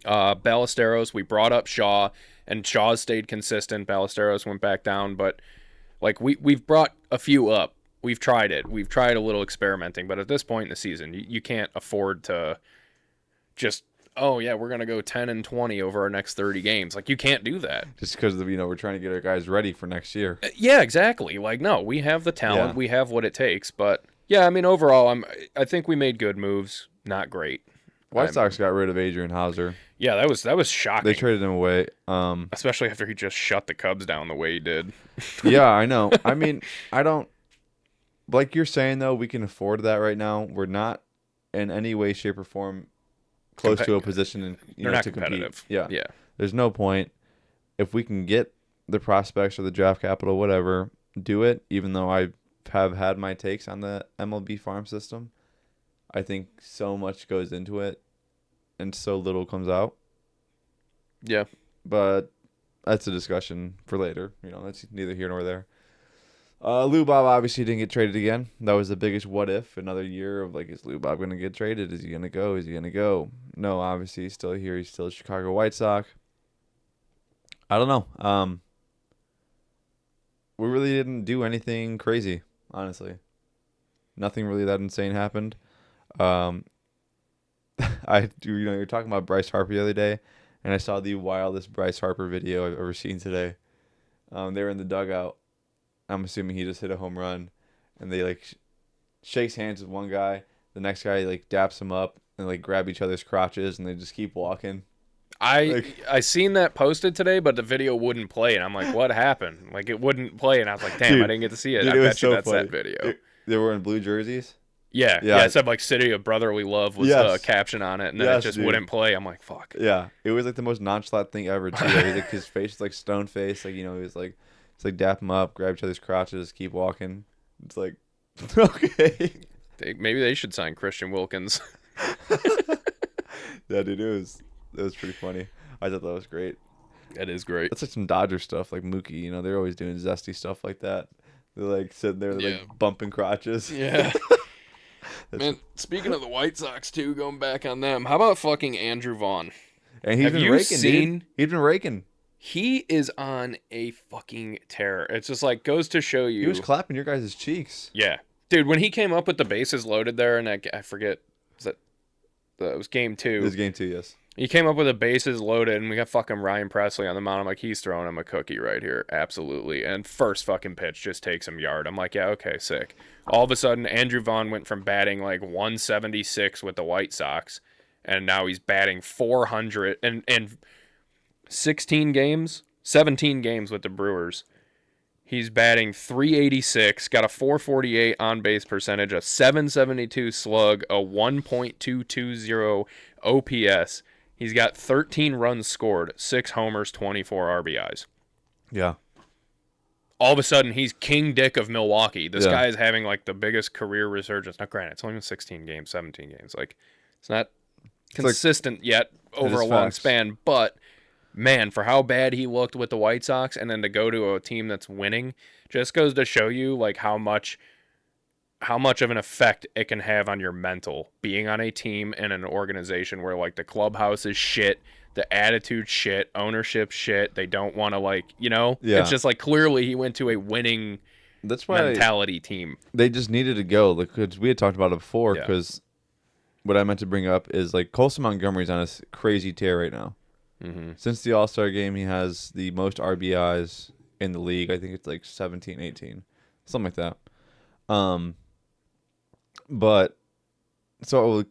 Ballesteros. We brought up Shaw, and Shaw stayed consistent. Ballesteros went back down, but, like, we've brought a few up. We've tried it. We've tried a little experimenting, but at this point in the season, you can't afford to just, oh yeah, we're gonna go 10-20 over our next 30 games. Like, you can't do that just because we're trying to get our guys ready for next year. Yeah, exactly. Like, no, we have the talent, we have what it takes. But yeah, I mean, overall, I think we made good moves. Not great. White Sox got rid of Adrian Hauser. Yeah, that was shocking. They traded him away, especially after he just shut the Cubs down the way he did. Yeah, I know. I mean, I don't. Like you're saying, though, we can afford that right now. We're not in any way, shape, or form close to a position they're not to competitive. Compete. Yeah. There's no point. If we can get the prospects or the draft capital, whatever, do it, even though I have had my takes on the MLB farm system. I think so much goes into it and so little comes out. Yeah. But that's a discussion for later. That's neither here nor there. Lou Bob obviously didn't get traded again. That was the biggest what if. Another year of like, is Lou Bob going to get traded? Is he going to go? Is he going to go? No, obviously he's still here. He's still a Chicago White Sox. I don't know. We really didn't do anything crazy, honestly. Nothing really that insane happened. You're talking about Bryce Harper the other day, and I saw the wildest Bryce Harper video I've ever seen today. They were in the dugout. I'm assuming he just hit a home run, and they shakes hands with one guy. The next guy daps him up and grab each other's crotches, and they just keep walking. I seen that posted today, but the video wouldn't play, and I'm like, what happened? Like, it wouldn't play, and I was like, damn, dude, I didn't get to see it. Dude, I bet you that's funny. That video. They were in blue jerseys. Yeah. It said City of Brotherly Love was the caption on it, and then it just wouldn't play. I'm like, fuck. Yeah, it was the most nonchalant thing ever too. His face was stone face, he was it's dap him up, grab each other's crotches, keep walking. It's like, okay. Maybe they should sign Christian Wilkins. Yeah, dude, it was pretty funny. I thought that was great. That is great. That's some Dodger stuff, like Mookie. They're always doing zesty stuff like that. They're sitting there, bumping crotches. Yeah. Man, speaking of the White Sox too, going back on them, how about fucking Andrew Vaughn? And he's been raking, dude. He's been raking. He is on a fucking tear. It's just goes to show you. He was clapping your guys' cheeks. Yeah. Dude, when he came up with the bases loaded there, and I forget, it was game 2. It was game 2, yes. He came up with the bases loaded, and we got fucking Ryan Presley on the mound. I'm like, he's throwing him a cookie right here. Absolutely. And first fucking pitch just takes him yard. I'm like, yeah, okay, sick. All of a sudden, Andrew Vaughn went from batting 176 with the White Sox, and now he's batting 400 and 17 games with the Brewers. He's batting 386, got a 448 on-base percentage, a 772 slug, a 1.220 OPS. He's got 13 runs scored, 6 homers, 24 RBIs. Yeah. All of a sudden, he's King Dick of Milwaukee. This guy is having the biggest career resurgence. Now, granted, it's only been 16 games, 17 games. It's not consistent yet over a long span, but man, for how bad he looked with the White Sox, and then to go to a team that's winning, just goes to show you how much of an effect it can have on your mental being on a team and an organization where the clubhouse is shit, the attitude shit, ownership shit. They don't want to It's just clearly he went to a winning mentality team. They just needed to go. Because we had talked about it before. Because what I meant to bring up is Colson Montgomery's on a crazy tear right now. Mm-hmm. Since the All-Star game, he has the most RBIs in the league. I think it's 17, 18, something like that. But so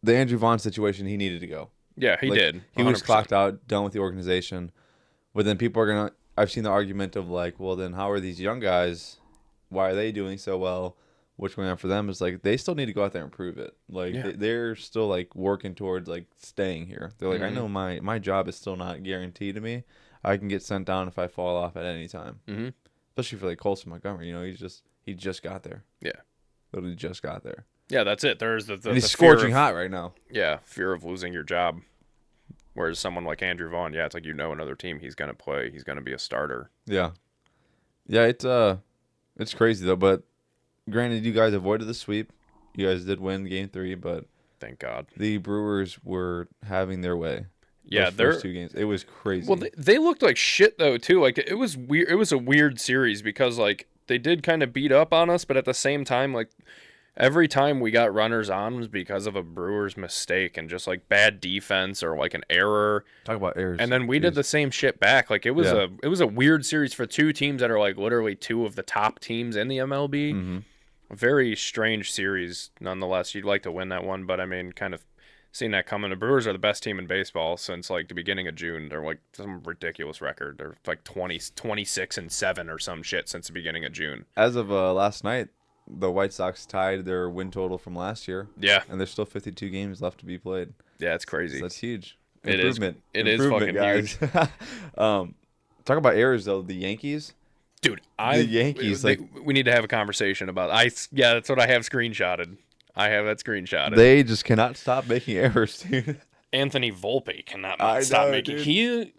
the Andrew Vaughn situation, he needed to go. Yeah, he did. He was 100%. clocked out, done with the organization. But then people are going to, I've seen the argument of like, well, then how are these young guys, why are they doing so well? What's going on for them is like, they still need to go out there and prove it. Like, they're still like working towards like staying here. They're like, I know my job is still not guaranteed to me. I can get sent down if I fall off at any time. Mm-hmm. Especially for like Colson Montgomery, he just got there. Yeah. Literally just got there. Yeah, that's it. There's and he's scorching hot right now. Yeah, fear of losing your job. Whereas someone like Andrew Vaughn, it's like another team he's gonna play. He's gonna be a starter. Yeah, yeah. It's crazy though. But granted, you guys avoided the sweep. You guys did win Game 3, but thank God the Brewers were having their way. Yeah, those first 2 games, it was crazy. Well, they looked like shit though too. Like it was weird. It was a weird series because like they did kind of beat up on us, but at the same time, like every time we got runners on was because of a Brewers mistake and just like bad defense or like an error. Talk about errors. And then we did the same shit back. Like it was a weird series for two teams that are like literally two of the top teams in the MLB. Mm-hmm. A very strange series nonetheless. You'd like to win that one, but I mean, kind of seeing that coming. The Brewers are the best team in baseball since like the beginning of June. They're like some ridiculous record. They're like 26-7 or some shit since the beginning of June. As of last night, the White Sox tied their win total from last year. Yeah. And there's still 52 games left to be played. Yeah, it's crazy. So that's huge. It is fucking guys. huge. Talk about errors though. The Yankees. Dude, the Yankees. We need to have a conversation about. Yeah, that's what I have screenshotted. I have that screenshotted. They just cannot stop making errors, dude. Anthony Volpe cannot stop making. Dude.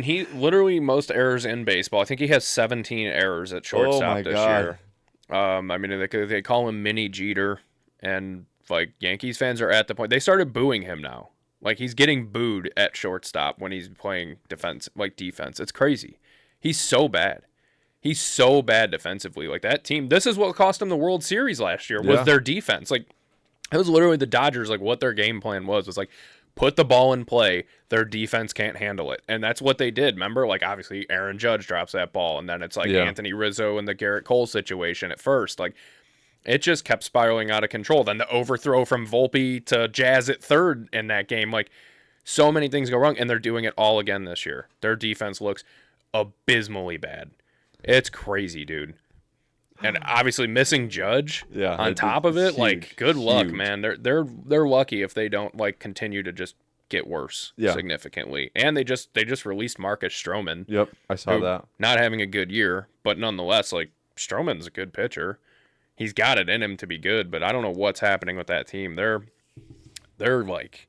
He literally most errors in baseball. I think he has 17 errors at shortstop this year. They call him Mini Jeter, and like Yankees fans are at the point they started booing him now. Like he's getting booed at shortstop when he's playing defense. It's crazy. He's so bad. He's so bad defensively. Like that team, this is what cost them the World Series last year was their defense. Like it was literally the Dodgers. Like what their game plan was like put the ball in play. Their defense can't handle it, and that's what they did. Remember, like obviously Aaron Judge drops that ball, and then it's like Anthony Rizzo and the Garrett Cole situation at first. Like it just kept spiraling out of control. Then the overthrow from Volpe to Jazz at third in that game. Like so many things go wrong, and they're doing it all again this year. Their defense looks abysmally bad. It's crazy, dude. And obviously missing Judge on top of it, huge, like good luck, man. They're lucky if they don't like continue to just get worse significantly. And they just released Marcus Stroman. Yep, I saw that. Not having a good year, but nonetheless, like Stroman's a good pitcher. He's got it in him to be good, but I don't know what's happening with that team. They're like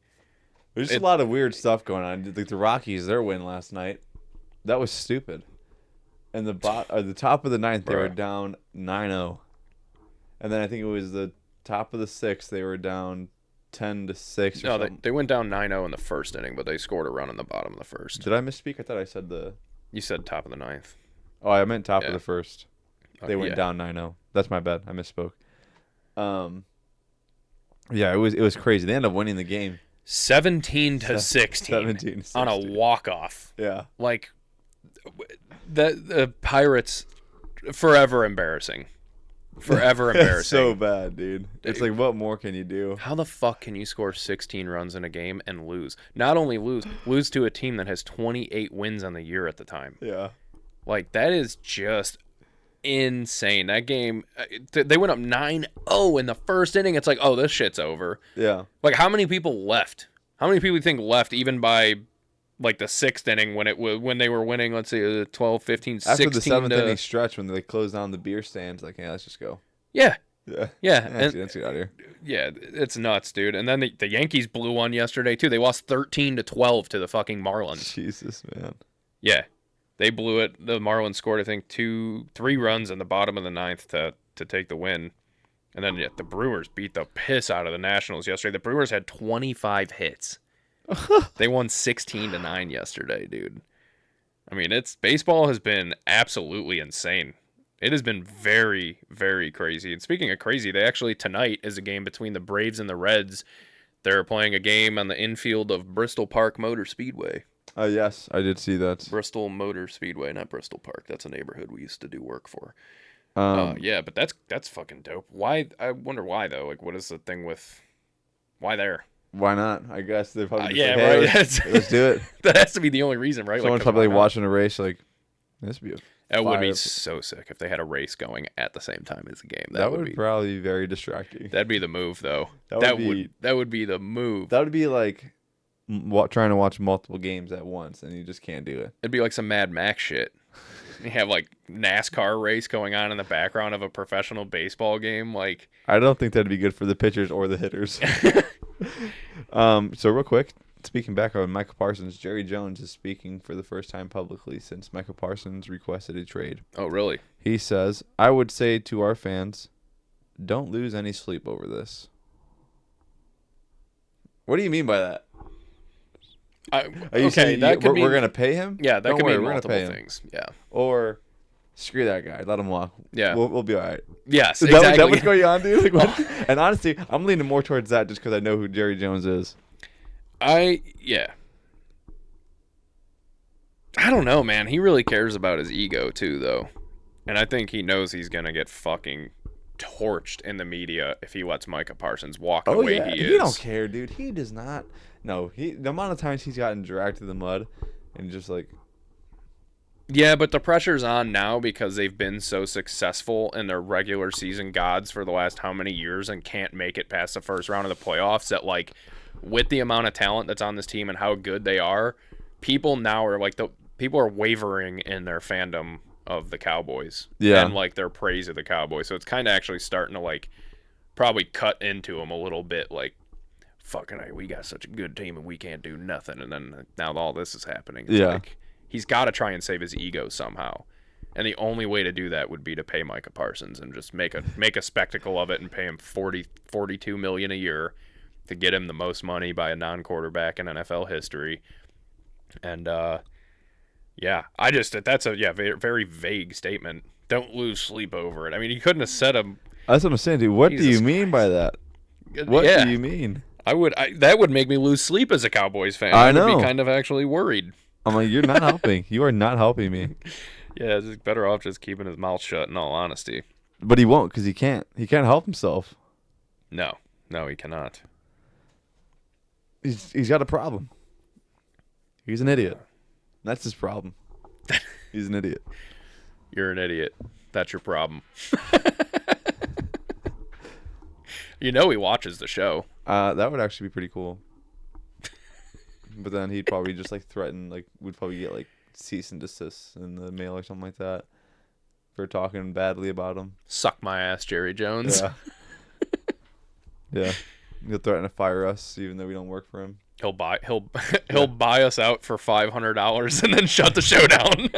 there's just a lot of weird stuff going on. Like the Rockies, their win last night, that was stupid. And the top of the ninth, they were down 9-0. And then I think it was the top of the sixth, they were down 10-6. No, they went down 9-0 in the first inning, but they scored a run in the bottom of the first. Did I misspeak? I thought I said You said top of the ninth. Oh, I meant top of the first. They went down 9-0. That's my bad. I misspoke. Yeah, it was crazy. They ended up winning the game 17-16 17-16 on a walk-off. Yeah. Like the Pirates, forever embarrassing. Forever embarrassing. It's so bad, dude. It's like, what more can you do? How the fuck can you score 16 runs in a game and lose? Not only lose to a team that has 28 wins on the year at the time. Yeah. Like, that is just insane. That game, they went up 9-0 in the first inning. It's like, oh, this shit's over. Yeah. Like, how many people left? How many people do you think left even by like the sixth inning when they were winning, let's say 12, 15, 16. After the seventh inning stretch when they closed down the beer stands, like, yeah, let's just go. Yeah. Yeah. Yeah. Let's get out of here. Yeah, it's nuts, dude. And then the Yankees blew one yesterday, too. They lost 13-12 to the fucking Marlins. Jesus, man. Yeah. They blew it. The Marlins scored, I think, 3 runs in the bottom of the ninth to take the win. And then the Brewers beat the piss out of the Nationals yesterday. The Brewers had 25 hits. They won 16-9 yesterday, dude. I mean, baseball has been absolutely insane. It has been very, very crazy. And speaking of crazy, tonight is a game between the Braves and the Reds. They're playing a game on the infield of Bristol Park Motor Speedway. Yes, I did see that. Bristol Motor Speedway, not Bristol Park. That's a neighborhood we used to do work for. Yeah, but that's fucking dope. Why? I wonder why though. Like, what is the thing with? Why there? Why not? I guess they probably just yeah, like, hey, right. let's do it. That has to be the only reason, right? Someone's 'Cause probably why not? watching a race like, this would be a That would be fire- so sick if they had a race going at the same time as the game. That would probably be very distracting. That'd be the move, though. That would be the move. That would be like trying to watch multiple games at once, and you just can't do it. It'd be like some Mad Max shit. You have like NASCAR race going on in the background of a professional baseball game. Like, I don't think that'd be good for the pitchers or the hitters. So real quick, speaking back on Micah Parsons, Jerry Jones is speaking for the first time publicly since Micah Parsons requested a trade. oh really? He says, "I would say to our fans, don't lose any sleep over this." What do you mean by that? Are you saying that could we're gonna pay him? Yeah, that Don't could worry, mean we're gonna multiple pay him. things. Yeah. Or screw that guy, let him walk. Yeah. We'll be all right. Yes, Is exactly. that what's going on, dude? Like, what? And honestly, I'm leaning more towards that just because I know who Jerry Jones is. Yeah. I don't know, man. He really cares about his ego too, though, and I think he knows he's gonna get fucking torched in the media if he lets Micah Parsons walk the way he is. He don't care, dude. He does not. No, the amount of times he's gotten dragged through the mud and just like. Yeah, but the pressure's on now because they've been so successful in their regular season gods for the last how many years and can't make it past the first round of the playoffs. That, like, with the amount of talent that's on this team and how good they are, people now are like people are wavering in their fandom of the Cowboys. Yeah. And like their praise of the Cowboys. So it's kind of actually starting to like probably cut into them a little bit, like, fucking, we got such a good team and we can't do nothing. And then now all this is happening. It's like, he's got to try and save his ego somehow. And the only way to do that would be to pay Micah Parsons and just make a spectacle of it and pay him $42 million a year to get him the most money by a non-quarterback in NFL history. And that's a very, very vague statement. Don't lose sleep over it. I mean, you couldn't have said him. That's what I'm saying, dude. What do you mean by that? What do you mean? That would make me lose sleep as a Cowboys fan. I know. Would be kind of actually worried. I'm like, you're not helping. You are not helping me. Yeah, it's better off just keeping his mouth shut, in all honesty. But he won't because he can't. He can't help himself. No, he cannot. He's got a problem. He's an idiot. That's his problem. He's an idiot. You're an idiot. That's your problem. You know he watches the show. That would actually be pretty cool. But then he'd probably just like threaten, like we'd probably get like cease and desist in the mail or something like that for talking badly about him. Suck my ass, Jerry Jones. Yeah. Yeah. He'll threaten to fire us even though we don't work for him. He'll buy us out for $500 and then shut the show down.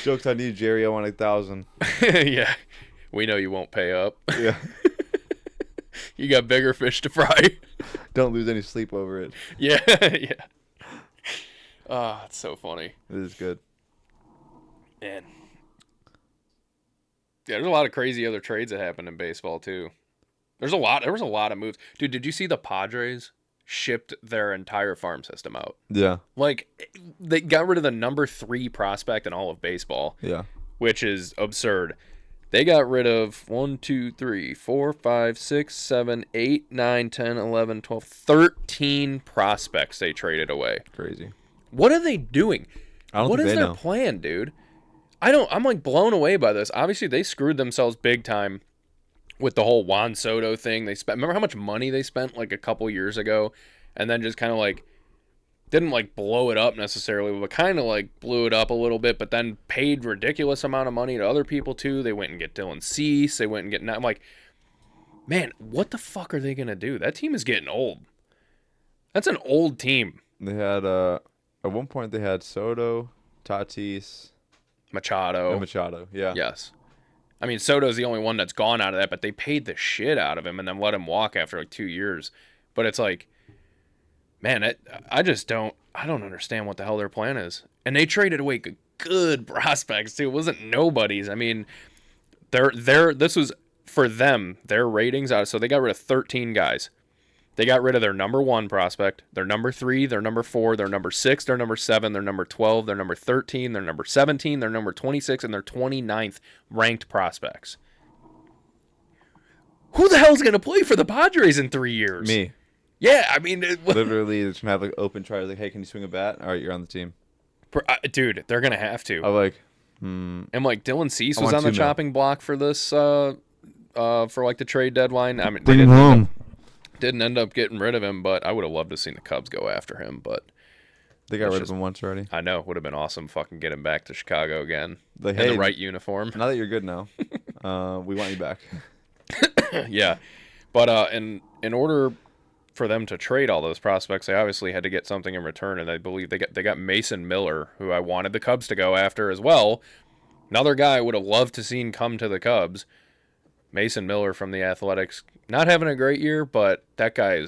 Joke's on you, Jerry. I want 1,000. Yeah. We know you won't pay up. Yeah. You got bigger fish to fry. Don't lose any sleep over it. Yeah. It's so funny. It is good. Man. Yeah, there's a lot of crazy other trades that happened in baseball too. There was a lot of moves. Dude, did you see the Padres shipped their entire farm system out? Yeah. Like, they got rid of the number 3 prospect in all of baseball. Yeah. Which is absurd. They got rid of 1, 2, 3, 4, 5, 6, 7, 8, 9, 10, 11, 12, 13 prospects they traded away. Crazy. What are they doing? What is their plan, dude? I'm like blown away by this. Obviously, they screwed themselves big time with the whole Juan Soto thing. Remember how much money they spent like a couple years ago, and then just kind of like didn't like blow it up necessarily, but kind of like blew it up a little bit, but then paid ridiculous amount of money to other people too. They went and get Dylan Cease. They went and get. I'm like, man, what the fuck are they gonna do? That team is getting old. That's an old team. They had at one point they had Soto, Tatis, Machado. and Machado. Yeah. Yes. I mean, Soto's the only one that's gone out of that, but they paid the shit out of him and then let him walk after like 2 years. But it's like, man, I don't understand what the hell their plan is. And they traded away good prospects too. It wasn't nobody's. I mean, this was for them, their ratings out. So they got rid of 13 guys. They got rid of their number 1 prospect, their number 3, their number 4, their number 6, their number 7, their number 12, their number 13, their number 17, their number 26, and their 29th ranked prospects. Who the hell's gonna play for the Padres in 3 years? Me. Yeah, I mean, Literally, it's gonna have like open trials. Like, hey, can you swing a bat? All right, you're on the team. dude, they're gonna have to. I'm like, And like Dylan Cease I was want on the 2 mil. chopping block for this, for like the trade deadline. I mean, Bring him home. didn't end up getting rid of him, but I would have loved to have seen the Cubs go after him. But They got rid of him once already. I know, would have been awesome. Fucking get him back to Chicago again Like, in hey, the right uniform. now that you're good now, we want you back. Yeah, but in order for them to trade all those prospects, they obviously had to get something in return, and I believe they got Mason Miller, who I wanted the Cubs to go after as well. Another guy I would have loved to seen come to the Cubs. Mason Miller from the Athletics, not having a great year, but that guy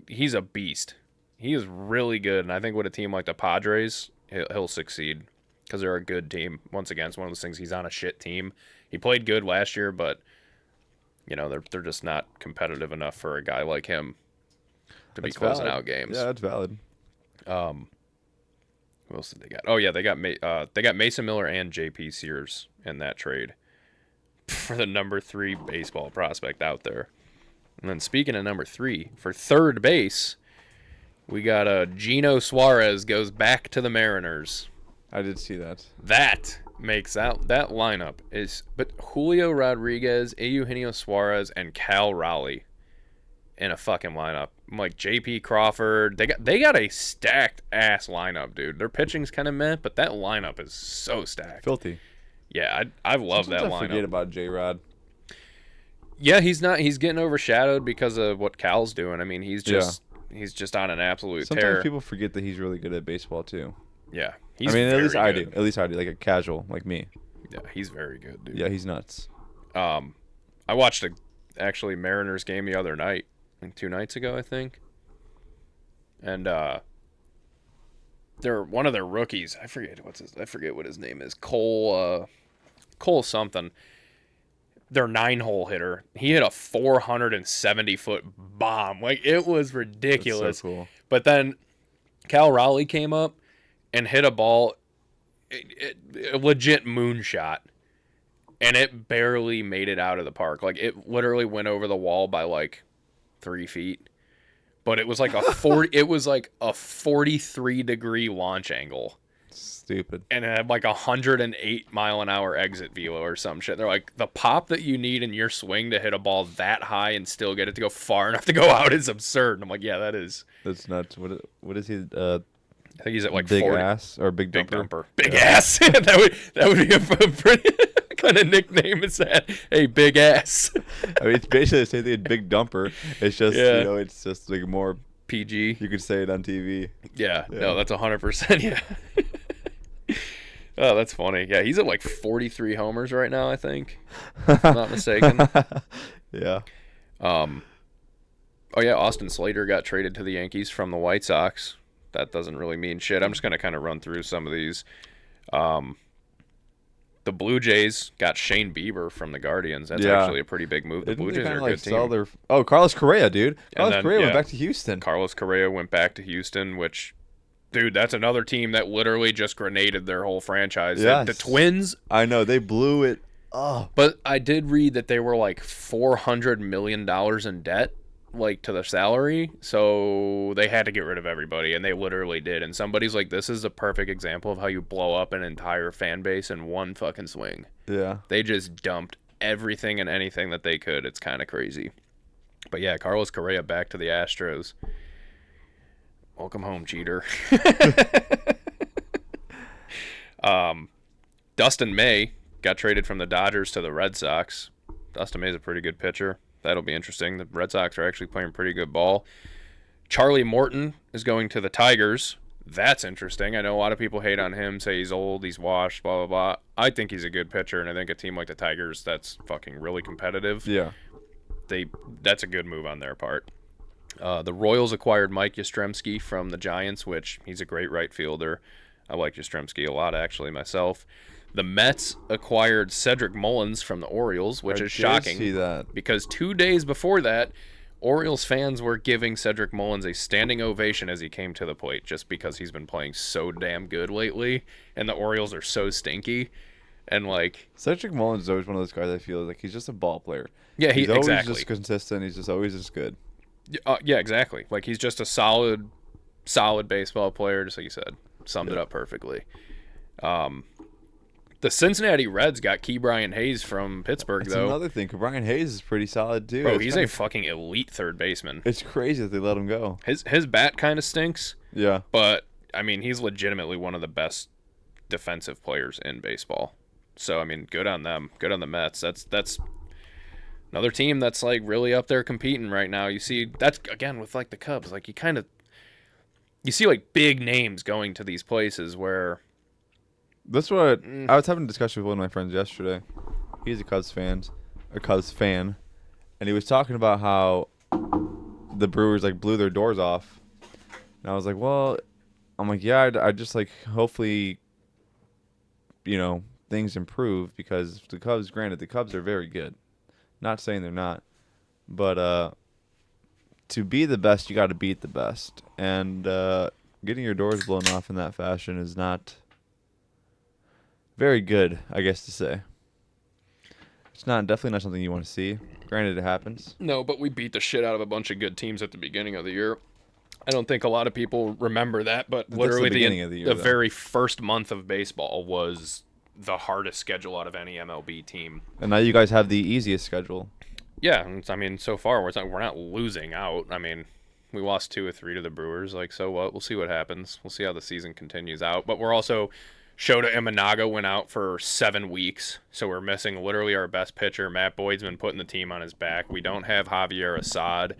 he's a beast. He is really good, and I think with a team like the Padres, he'll succeed because they're a good team. Once again, it's one of those things. He's on a shit team. He played good last year, but they're just not competitive enough for a guy like him to be closing out games. Yeah, that's valid. Who else did they got? Oh yeah, they got Mason Miller and J.P. Sears in that trade for the number 3 baseball prospect out there. And then speaking of number 3, for third base, we got Gino Suarez goes back to the Mariners. I did see that. That makes out that lineup but Julio Rodriguez, Eugenio Suarez, and Cal Raleigh in a fucking lineup. Like J.P. Crawford, they got a stacked ass lineup, dude. Their pitching's kind of meh, but that lineup is so stacked. Filthy. Yeah, I love that lineup. I forget about J-Rod. Yeah, he's getting overshadowed because of what Cal's doing. I mean, he's just on an absolute Sometimes tear. people forget that he's really good at baseball too. Yeah, at least I do. At least I do. Like a casual, like me. Yeah, he's very good, dude. Yeah, he's nuts. I watched actually Mariners game the other night, 2 nights ago, I think. And they're one of their rookies. I forget what his name is. Cole something. Their 9-hole hitter. He hit a 470-foot bomb. Like, it was ridiculous. That's so cool. But then Cal Raleigh came up and hit a ball, a legit moonshot, and it barely made it out of the park. Like, it literally went over the wall by like 3 feet. But it was like a 43-degree launch angle. Stupid. And it had like 108-mile-an-hour exit velo or some shit. They're like, the pop that you need in your swing to hit a ball that high and still get it to go far enough to go out is absurd. And I'm like, yeah, that's nuts. What is he? I think he's at like big 40. Ass or big dumper. Big ass. that would be a pretty kind of nickname. Is that? Hey, big ass. I mean, it's basically the same thing. Big dumper. It's just it's just like more PG. You could say it on TV. Yeah. No, that's 100%. Yeah. Oh, that's funny. Yeah, he's at like 43 homers right now, I think. If I'm not mistaken. Yeah. Oh yeah, Austin Slater got traded to the Yankees from the White Sox. That doesn't really mean shit. I'm just going to kind of run through some of these. The Blue Jays got Shane Bieber from the Guardians. That's actually a pretty big move. The Blue Jays are a good team. Carlos Correa, dude. Carlos Correa went back to Houston. Carlos Correa went back to Houston, which, dude, that's another team that literally just grenaded their whole franchise. Yes. The Twins. I know. They blew it up. But I did read that they were like $400 million in debt, like, to the salary. So they had to get rid of everybody, and they literally did. And somebody's like, this is a perfect example of how you blow up an entire fan base in one fucking swing. Yeah. They just dumped everything and anything that they could. It's kind of crazy. But yeah, Carlos Correa back to the Astros. Welcome home, cheater. Dustin May got traded from the Dodgers to the Red Sox. Dustin May's a pretty good pitcher. That'll be interesting. The Red Sox are actually playing pretty good ball. Charlie Morton is going to the Tigers. That's interesting. I know a lot of people hate on him, say he's old, he's washed, blah, blah, blah. I think he's a good pitcher, and I think a team like the Tigers that's fucking really competitive. Yeah. That's a good move on their part. The Royals acquired Mike Yastrzemski from the Giants, which he's a great right fielder. I like Yastrzemski a lot, actually, myself. The Mets acquired Cedric Mullins from the Orioles, which is shocking. See that. Because 2 days before that, Orioles fans were giving Cedric Mullins a standing ovation as he came to the plate, just because he's been playing so damn good lately, and the Orioles are so stinky. And like, Cedric Mullins is always one of those guys I feel like he's just a ball player. yeah, He's always exactly. just consistent. He's just always just good. Yeah, exactly. Like he's just a solid baseball player, just like you said. Summed it up perfectly. The Cincinnati Reds got Ke'Bryan Hayes from Pittsburgh, That's though. another thing. Ke'Bryan Hayes is pretty solid too. Bro, he's a fucking elite third baseman. It's crazy that they let him go. His bat kind of stinks, Yeah. but I mean he's legitimately one of the best defensive players in baseball. So I mean, good on them. Good on the Mets. That's another team that's like really up there competing right now. You see that's again with like the Cubs. Like you see like big names going to these places where. That's what I was having a discussion with one of my friends yesterday. He's a Cubs fan, and he was talking about how the Brewers like blew their doors off. And I was like, well, I'm like, yeah, I just like hopefully, things improve because the Cubs. Granted, the Cubs are very good. Not saying they're not, but to be the best, you got to beat the best, and getting your doors blown off in that fashion is not. Very good, I guess to say. It's definitely not something you want to see. Granted, it happens. No, but we beat the shit out of a bunch of good teams at the beginning of the year. I don't think a lot of people remember that, but literally the very first month of baseball was the hardest schedule out of any MLB team. And now you guys have the easiest schedule. Yeah, I mean, so far we're not losing out. I mean, we lost 2 or 3 to the Brewers. Like, so what? We'll see what happens. We'll see how the season continues out. But we're also. Shota Imanaga went out for 7 weeks, so we're missing literally our best pitcher. Matt Boyd's been putting the team on his back. We don't have Javier Assad.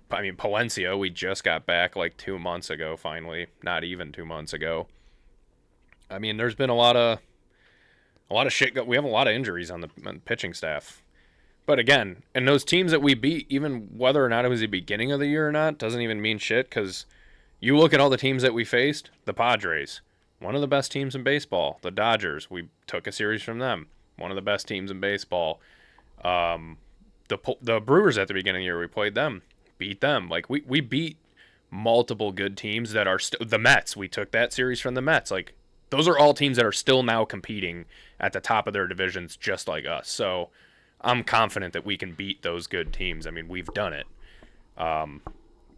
Palencia, we just got back like 2 months ago, finally. Not even 2 months ago. I mean, there's been a lot of shit. We have a lot of injuries on the pitching staff. But again, and those teams that we beat, even whether or not it was the beginning of the year or not, doesn't even mean shit because you look at all the teams that we faced, the Padres. One of the best teams in baseball. The Dodgers, we took a series from them. One of the best teams in baseball. The Brewers at the beginning of the year, we played them. Beat them. Like, we beat multiple good teams that are the Mets. We took that series from the Mets. Like, those are all teams that are still now competing at the top of their divisions just like us. So I'm confident that we can beat those good teams. I mean, we've done it.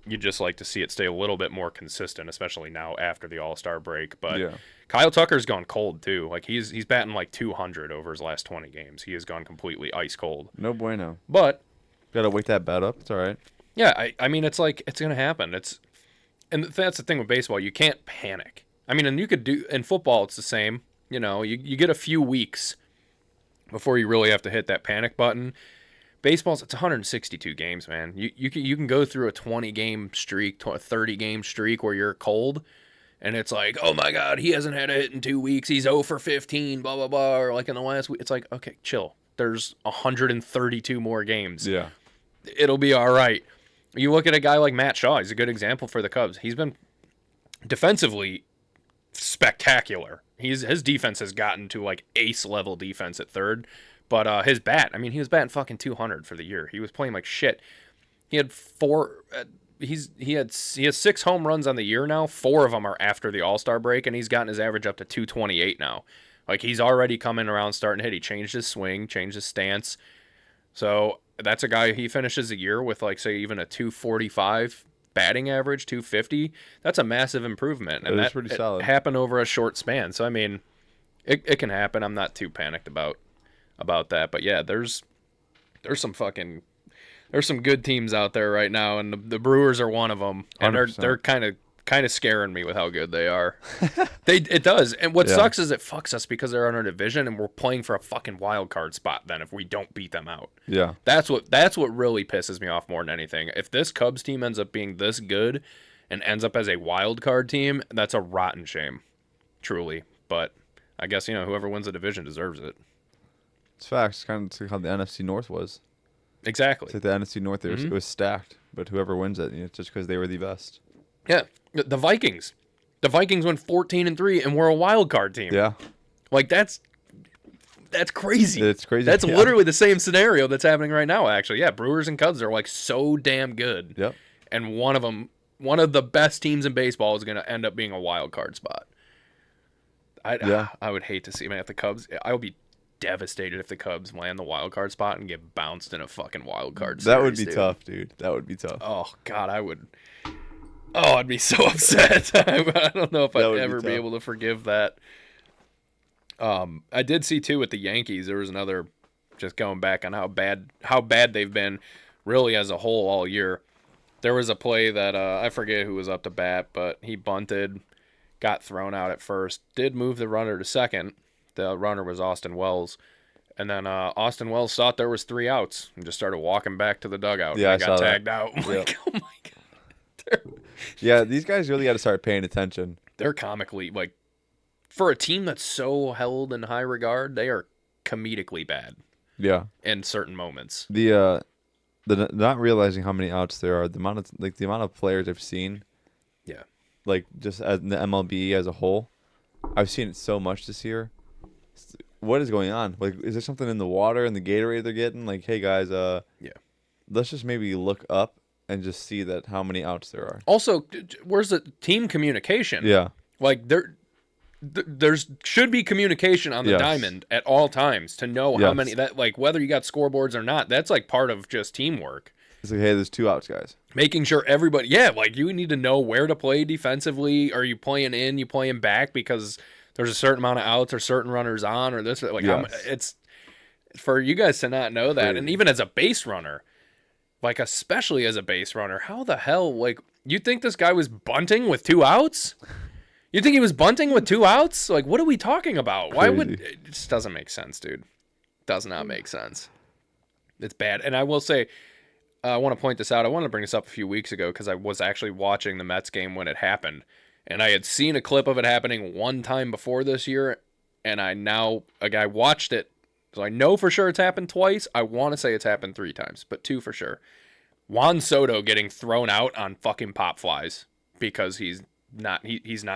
You'd just like to see it stay a little bit more consistent, especially now after the All-Star break. But yeah. Kyle Tucker's gone cold too. Like he's batting like 200 over his last 20 games. He has gone completely ice cold. No bueno. But gotta wake that bat up. It's all right. Yeah, I mean it's like it's gonna happen. And that's the thing with baseball. You can't panic. I mean, and you could do in football. It's the same. You get a few weeks before you really have to hit that panic button. Baseball's it's 162 games, man. You can go through a 20-game streak, a 30-game streak where you're cold, and it's like, oh my God, he hasn't had a hit in 2 weeks. He's 0 for 15, blah blah blah. Or like in the last week, it's like, okay, chill. There's 132 more games. Yeah, it'll be all right. You look at a guy like Matt Shaw. He's a good example for the Cubs. He's been defensively spectacular. His defense has gotten to like ace level defense at third. But his bat, I mean, he was batting fucking 200 for the year. He was playing like shit. He had 4. He has 6 home runs on the year now. 4 of them are after the All-Star break, and he's gotten his average up to 228 now. Like he's already coming around, starting to hit. He changed his swing, changed his stance. So that's a guy. He finishes a year with like say even a 245 batting average, 250. That's a massive improvement, and that's pretty solid. Happened over a short span. So I mean, it can happen. I'm not too panicked about that, but yeah, there's some good teams out there right now, and the Brewers are one of them, and 100%. they're kind of scaring me with how good they are. It does, and what sucks is it fucks us because they're on our division, and we're playing for a fucking wild card spot. Then if we don't beat them out, yeah, that's what really pisses me off more than anything. If this Cubs team ends up being this good and ends up as a wild card team, that's a rotten shame, truly. But I guess whoever wins the division deserves it. It's facts. Kind of how the NFC North was. Exactly. It's like the NFC North, it was stacked, but whoever wins it, it's just because they were the best. Yeah, the Vikings. The Vikings went 14-3, and we're a wild card team. Yeah. Like that's crazy. It's crazy. That's literally the same scenario that's happening right now. Actually, yeah, Brewers and Cubs are like so damn good. Yep. And one of the best teams in baseball is going to end up being a wild card spot. I would hate to see him at the Cubs. I would be devastated if the Cubs land the wild card spot and get bounced in a fucking wild card series. That would be dude. tough, dude. That would be tough. Oh God, I would. Oh, I'd be so upset. I don't know if I'd ever be able to forgive that. I did see too with the Yankees. There was another, just going back on how bad they've been, really as a whole all year. There was a play that I forget who was up to bat, but he bunted, got thrown out at first, did move the runner to second. The runner was Austin Wells. And then Austin Wells thought there was 3 outs and just started walking back to the dugout. Yeah, and I got saw tagged that. out. I'm like, oh my God. Yeah, these guys really got to start paying attention. They're comically, like, for a team that's so held in high regard, they are comedically bad. Yeah. In certain moments. The not realizing how many outs there are, the amount of players I've seen. Yeah. Like just as in the MLB as a whole, I've seen it so much this year. What is going on? Like, is there something in the water and the Gatorade they're getting? Like, hey guys, yeah, let's just maybe look up and just see that how many outs there are. Also, where's the team communication? Yeah, like there's should be communication on the diamond at all times to know how many, that, like, whether you got scoreboards or not. That's like part of just teamwork. It's like, hey, there's 2 outs, guys. Making sure everybody, like, you need to know where to play defensively. Are you playing in? You playing back because there's a certain amount of outs or certain runners on or this. Like, it's for you guys to not know that. And even as a base runner, like, especially as a base runner, how the hell, like, you think this guy was bunting with 2 outs? You think he was bunting with 2 outs? Like, what are we talking about? Why would it just doesn't make sense, dude? Does not make sense. It's bad. And I will say, I want to point this out. I wanted to bring this up a few weeks ago because I was actually watching the Mets game when it happened. And I had seen a clip of it happening one time before this year. And a guy watched it. So I know for sure it's happened twice. I want to say it's happened 3 times, but 2 for sure. Juan Soto getting thrown out on fucking pop flies because he's not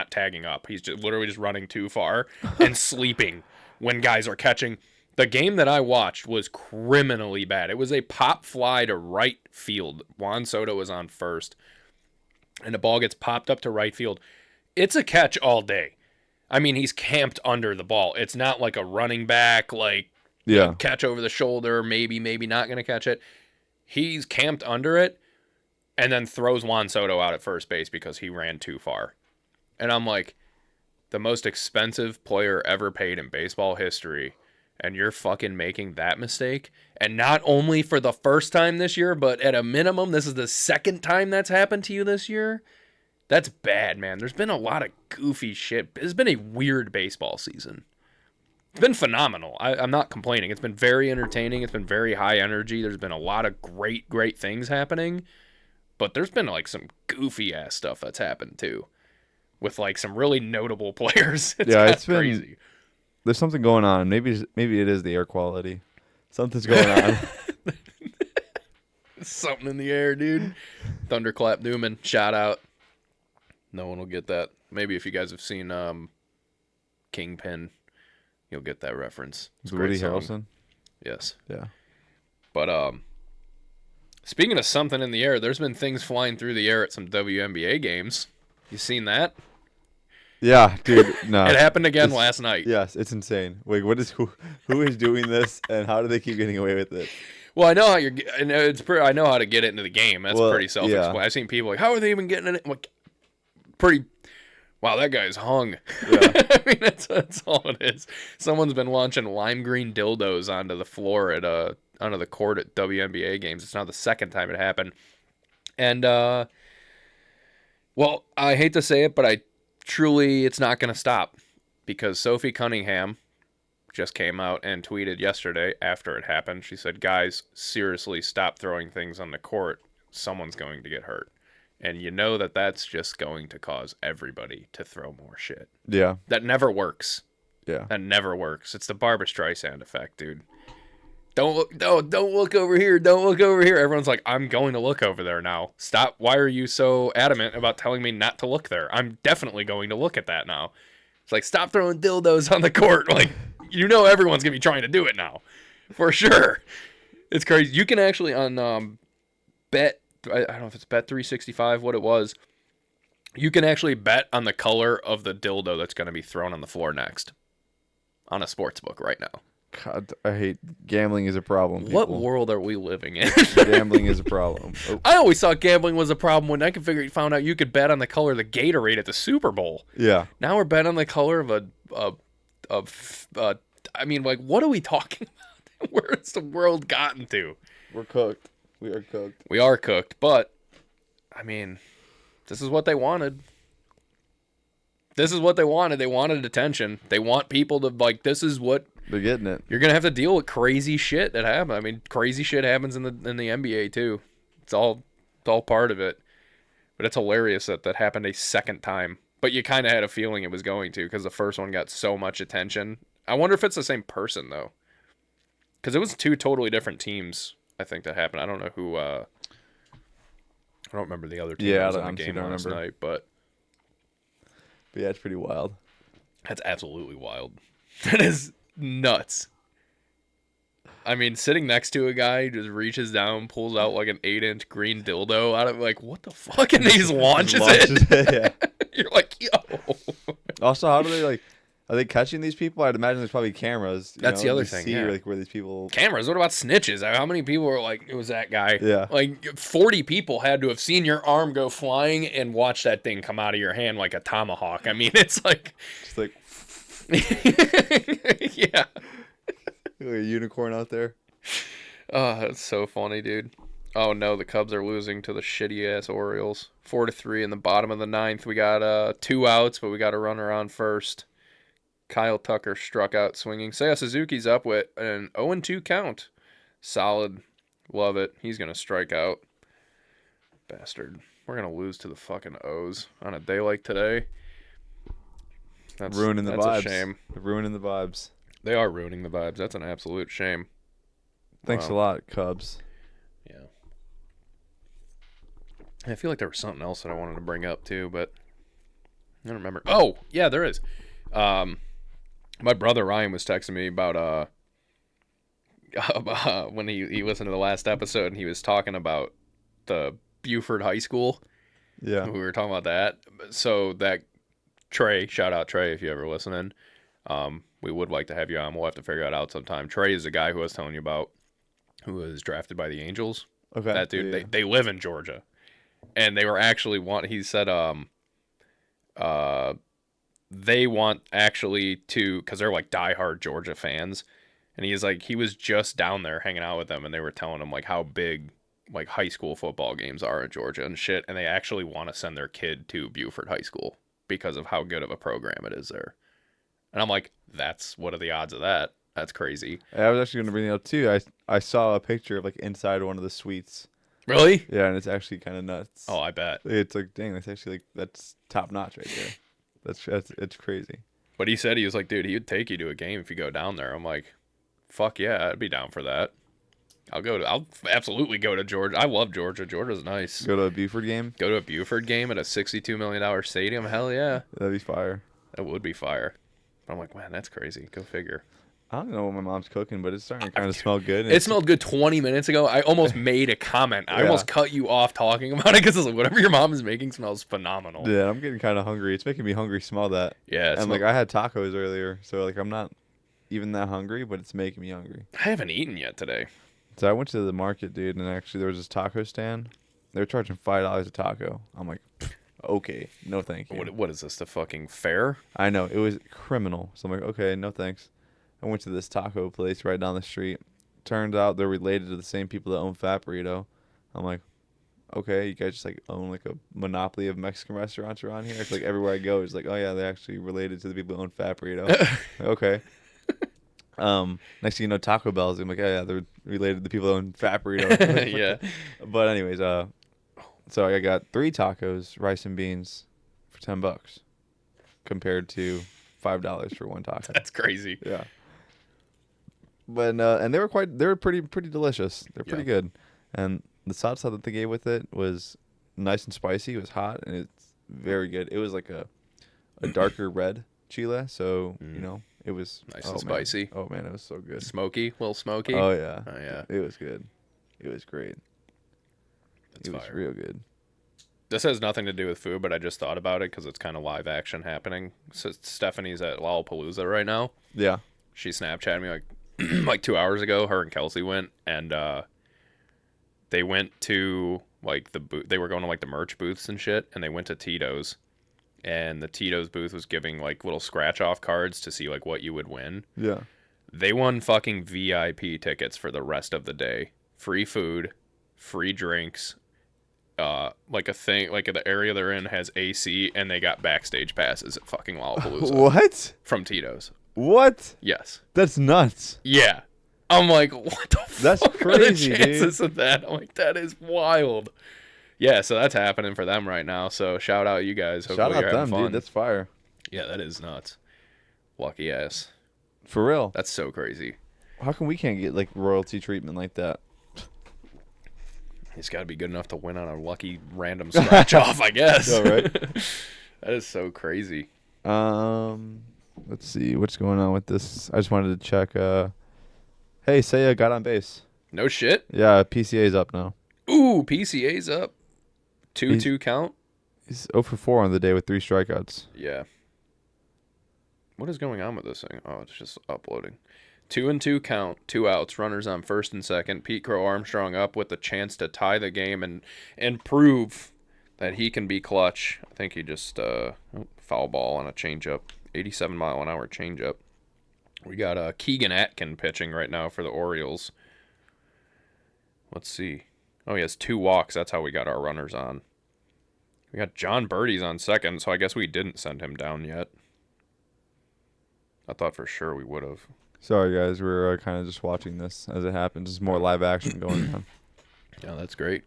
tagging up. He's just literally just running too far and sleeping when guys are catching. The game that I watched was criminally bad. It was a pop fly to right field. Juan Soto was on first, and the ball gets popped up to right field. It's a catch all day. I mean, he's camped under the ball. It's not like a running back, like, catch over the shoulder, maybe not going to catch it. He's camped under it and then throws Juan Soto out at first base because he ran too far. And I'm like, the most expensive player ever paid in baseball history, and you're fucking making that mistake. And not only for the first time this year, but at a minimum, this is the second time that's happened to you this year. That's bad, man. There's been a lot of goofy shit. It's been a weird baseball season. It's been phenomenal. I'm not complaining. It's been very entertaining. It's been very high energy. There's been a lot of great things happening. But there's been, like, some goofy ass stuff that's happened too, with, like, some really notable players. It's crazy. There's something going on. Maybe it is the air quality. Something's going on. Something in the air, dude. Thunderclap Newman, shout out. No one will get that. Maybe if you guys have seen Kingpin, you'll get that reference. It's Woody Harrelson. Yes. Yeah. But speaking of something in the air, there's been things flying through the air at some WNBA games. You seen that? Yeah, dude. No. It happened again last night. Yes, it's insane. Wait, who is doing this, and how do they keep getting away with it? Well, I know how I know how to get it into the game. That's pretty self-explanatory. Yeah. I've seen people like, how are they even getting it? Like, wow, that guy's hung. Yeah. I mean, that's all it is. Someone's been launching lime green dildos onto the floor onto the court at WNBA games. It's now the second time it happened. And well, I hate to say it, but it's not going to stop, because Sophie Cunningham just came out and tweeted yesterday after it happened. She said, guys, seriously, stop throwing things on the court. Someone's going to get hurt. And you know that's just going to cause everybody to throw more shit. Yeah. That never works. Yeah. That never works. It's the Barbra Streisand effect, dude. Don't look over here. Don't look over here. Everyone's like, I'm going to look over there now. Stop. Why are you so adamant about telling me not to look there? I'm definitely going to look at that now. It's like, stop throwing dildos on the court. Like, you know everyone's going to be trying to do it now. For sure. It's crazy. You can actually on Bet, I don't know if it's Bet365, what it was. You can actually bet on the color of the dildo that's going to be thrown on the floor next on a sports book right now. God, I hate gambling is a problem. What People. world are we living in? Gambling is a problem. Oh. I always thought gambling was a problem when found out you could bet on the color of the Gatorade at the Super Bowl. Yeah. Now we're betting on the color of I mean, like, what are we talking about? Where's the world gotten to? We're cooked. We are cooked. We are cooked, but I mean, this is what they wanted. This is what they wanted. They wanted attention. They want people to, like, this is what they're getting it. You're gonna have to deal with crazy shit that happens. I mean, crazy shit happens in the NBA too. It's all part of it. But it's hilarious that happened a second time. But you kind of had a feeling it was going to because the first one got so much attention. I wonder if it's the same person though, because it was two totally different teams. I think that happened. I don't know who. I don't remember the other team that was in the game last night, but yeah, it's pretty wild. That's absolutely wild. That is nuts. I mean, sitting next to a guy who just reaches down, pulls out like an 8-inch green dildo out of, like, what the fuck? And he just launches it. Yeah. You're like, yo. Also, how do they, like, are they catching these people? I'd imagine there's probably cameras. That's the other thing. Yeah. Like, where these people. Cameras. What about snitches? How many people were like, it was that guy? Yeah. Like 40 people had to have seen your arm go flying and watch that thing come out of your hand like a tomahawk. I mean, it's like. Just like. Yeah. Like a unicorn out there. Oh, that's so funny, dude. Oh no, the Cubs are losing to the shitty ass Orioles. 4-3 in the bottom of the ninth. We got 2 outs, but we got a runner on first. Kyle Tucker struck out swinging. Seiya Suzuki's up with an 0-2 count. Solid. Love it. He's gonna strike out. Bastard. We're gonna lose to the fucking O's on a day like today. That's ruining the vibes. That's a shame. Ruining the vibes. They are ruining the vibes. That's an absolute shame. Thanks a lot, Cubs. Yeah. I feel like there was something else that I wanted to bring up too, but I don't remember. Oh, yeah, there is. My brother Ryan was texting me about when he listened to the last episode and he was talking about the Buford High School. Yeah. We were talking about that. So that Trey, shout out Trey if you ever listening. We would like to have you on. We'll have to figure it out sometime. Trey is the guy who I was telling you about, who was drafted by the Angels. Okay. That dude, yeah. they live in Georgia, and they were actually he said they want actually to, because they're like diehard Georgia fans, and he's like, he was just down there hanging out with them, and they were telling him like how big like high school football games are in Georgia and shit, and they actually want to send their kid to Buford High School because of how good of a program it is there. And I'm like, what are the odds of that? That's crazy. I was actually going to bring it up too. I saw a picture of like inside one of the suites. Really? Yeah, and it's actually kind of nuts. Oh, I bet. It's like, dang, that's actually like, that's top notch right there. It's crazy. But he said, he was like, dude, he would take you to a game if you go down there. I'm like, fuck yeah, I'd be down for that. I'll absolutely go to Georgia. I love Georgia. Georgia's nice. Go to a Buford game? Go to a Buford game at a $62 million stadium? Hell yeah. That'd be fire. That would be fire. I'm like, man, that's crazy. Go figure. I don't know what my mom's cooking, but it's starting to kind of smell good. It smelled good 20 minutes ago. I almost made a comment. I almost cut you off talking about it because like, whatever your mom is making smells phenomenal. Yeah, I'm getting kind of hungry. It's making me hungry. Smell that. Yeah. And like I had tacos earlier, so like I'm not even that hungry, but it's making me hungry. I haven't eaten yet today. So I went to the market, dude, and actually there was this taco stand. They were charging $5 a taco. I'm like, okay, no thank you. What is this, the fucking fair? I know, it was criminal. So I'm like, okay, no thanks. I went to this taco place right down the street. Turns out they're related to the same people that own Fat Burrito. I'm like, okay, you guys just like own like a monopoly of Mexican restaurants around here. It's like everywhere I go, it's like, oh yeah, they're actually related to the people who own Fat Burrito. Like, okay. Next thing you know, Taco Bell's. I'm like, oh yeah, they're related to the people who own Fat Burrito. Yeah. But anyways, so I got 3 tacos, rice and beans, for $10, compared to $5 for one taco. That's crazy. Yeah. But and they were pretty delicious. They're pretty good. And the salsa that they gave with it was nice and spicy. It was hot and it's very good. It was like a darker red chile, so you know it was nice and spicy. Oh man, it was so good. Smoky, a little smoky. Oh yeah. Oh yeah. It was good. It was great. That's it was fire. real good. This has nothing to do with food, but I just thought about it because it's kind of live action happening. So Stephanie's at Lollapalooza right now. Yeah. She Snapchatted me like 2 hours ago. Her and Kelsey went, and they went to like the booth. They were going to like the merch booths and shit, and they went to Tito's, and the Tito's booth was giving like little scratch off cards to see like what you would win. Yeah. They won fucking VIP tickets for the rest of the day. Free food, free drinks. Like a thing, like the area they're in has AC, and they got backstage passes at fucking Lollapalooza. What? From Tito's. What? Yes. That's nuts. Yeah. I'm like, what the That's fuck crazy, are the chances of that? I'm like, that is wild. Yeah, so that's happening for them right now. So shout out you guys. Hopefully Shout out you're them, having fun. dude. That's fire. Yeah, that is nuts. Lucky ass. For real. That's so crazy. How come we can't get like royalty treatment like that? He's got to be good enough to win on a lucky random scratch off, I guess. Yeah, right. That is so crazy. Let's see what's going on with this. I just wanted to check. Hey, Seiya got on base. No shit. Yeah, PCA's up now. Ooh, PCA's up. 2-2 count. He's 0 for 4 on the day with 3 strikeouts. Yeah. What is going on with this thing? Oh, it's just uploading. 2-2 count, 2 outs, runners on first and second. Pete Crow Armstrong up with the chance to tie the game and prove that he can be clutch. I think he just foul ball on a changeup, 87-mile-an-hour changeup. We got Keegan Atkin pitching right now for the Orioles. Let's see. Oh, he has 2 walks. That's how we got our runners on. We got John Birdie's on second, so I guess we didn't send him down yet. I thought for sure we would have. Sorry, guys. We're kind of just watching this as it happens. There's more live action going on. Yeah, that's great.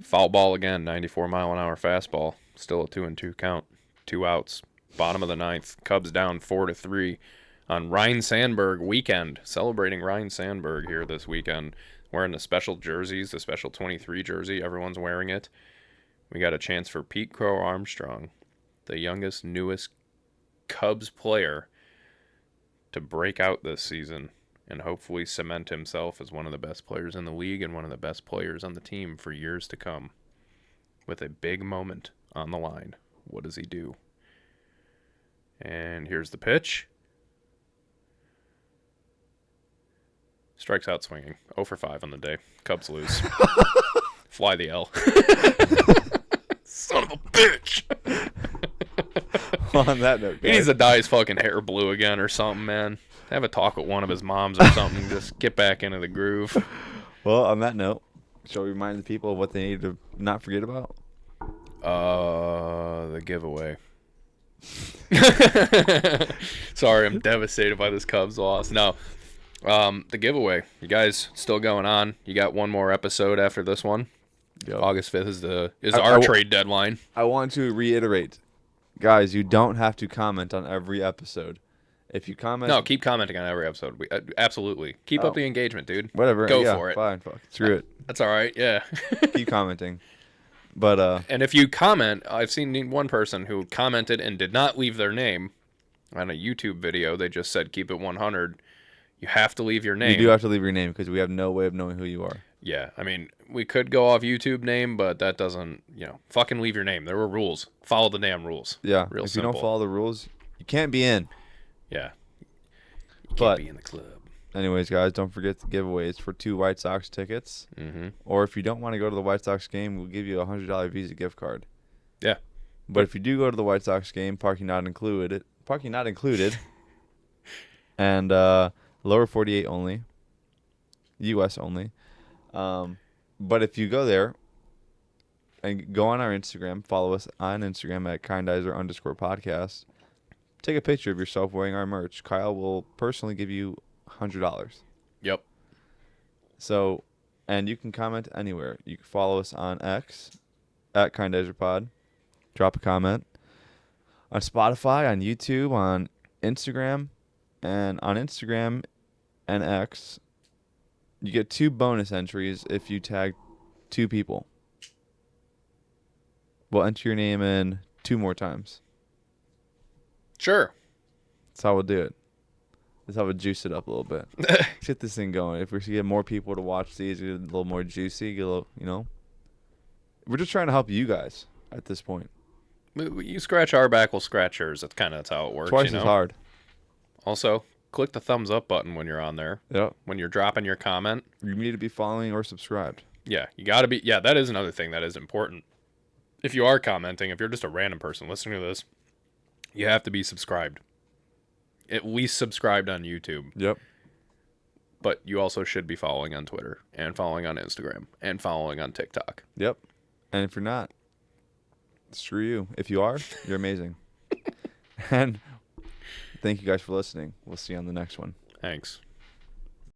Foul ball again, 94-mile-an-hour fastball. Still a 2-2 count. 2 outs. Bottom of the 9th. Cubs down 4-3 on Ryan Sandberg weekend. Celebrating Ryan Sandberg here this weekend. Wearing the special jerseys, the special 23 jersey. Everyone's wearing it. We got a chance for Pete Crow Armstrong, the youngest, newest Cubs player, to break out this season and hopefully cement himself as one of the best players in the league and one of the best players on the team for years to come. With a big moment on the line. What does he do? And here's the pitch. Strikes out swinging. 0 for 5 on the day. Cubs lose. Fly the L. Son of a bitch. On that note, guys. He needs to dye his fucking hair blue again or something, man. Have a talk with one of his moms or something. Just get back into the groove. Well, on that note, shall we remind the people of what they need to not forget about? The giveaway. Sorry, I'm devastated by this Cubs loss. No. The giveaway. You guys still going on. You got one more episode after this one. Yep. August 5th is our trade deadline. I want to reiterate. Guys, you don't have to comment on every episode. If you comment... No, keep commenting on every episode. Absolutely. Keep up the engagement, dude. Whatever. Go for it. Fine, fuck. Screw it. That's all right, yeah. Keep commenting. But, And if you comment, I've seen one person who commented and did not leave their name on a YouTube video. They just said, keep it 100. You have to leave your name. You do have to leave your name because we have no way of knowing who you are. Yeah, I mean, we could go off YouTube name, but that doesn't, fucking leave your name. There were rules. Follow the damn rules. Yeah. Real if simple. you don't follow the rules, you can't be in. Yeah. You can't be in the club. Anyways, guys, don't forget the giveaways for 2 White Sox tickets. Mm-hmm. Or if you don't want to go to the White Sox game, we'll give you a $100 Visa gift card. Yeah. But if you do go to the White Sox game, parking not included. And lower 48 only. U.S. only. But if you go there and go on our Instagram, follow us on Instagram at kindizer_podcast. Take a picture of yourself wearing our merch. Kyle will personally give you $100. Yep. So, and you can comment anywhere. You can follow us on X at KindizerPod. Drop a comment on Spotify, on YouTube, on Instagram, and on Instagram and X. You get 2 bonus entries if you tag 2 people. We'll enter your name in 2 more times. Sure. That's how we'll do it. That's how we'll juice it up a little bit. Let's get this thing going. If we get more people to watch these, get a little more juicy, get a little, We're just trying to help you guys at this point. You scratch our back, we'll scratch yours. That's how it works. Twice as hard. Also, click the thumbs up button when you're on there. Yep. When you're dropping your comment. You need to be following or subscribed. Yeah, you got to be. Yeah, that is another thing that is important. If you are commenting, if you're just a random person listening to this, you have to be subscribed. At least subscribed on YouTube. Yep. But you also should be following on Twitter and following on Instagram and following on TikTok. Yep. And if you're not, screw you. If you are, you're amazing. And thank you guys for listening. We'll see you on the next one. Thanks.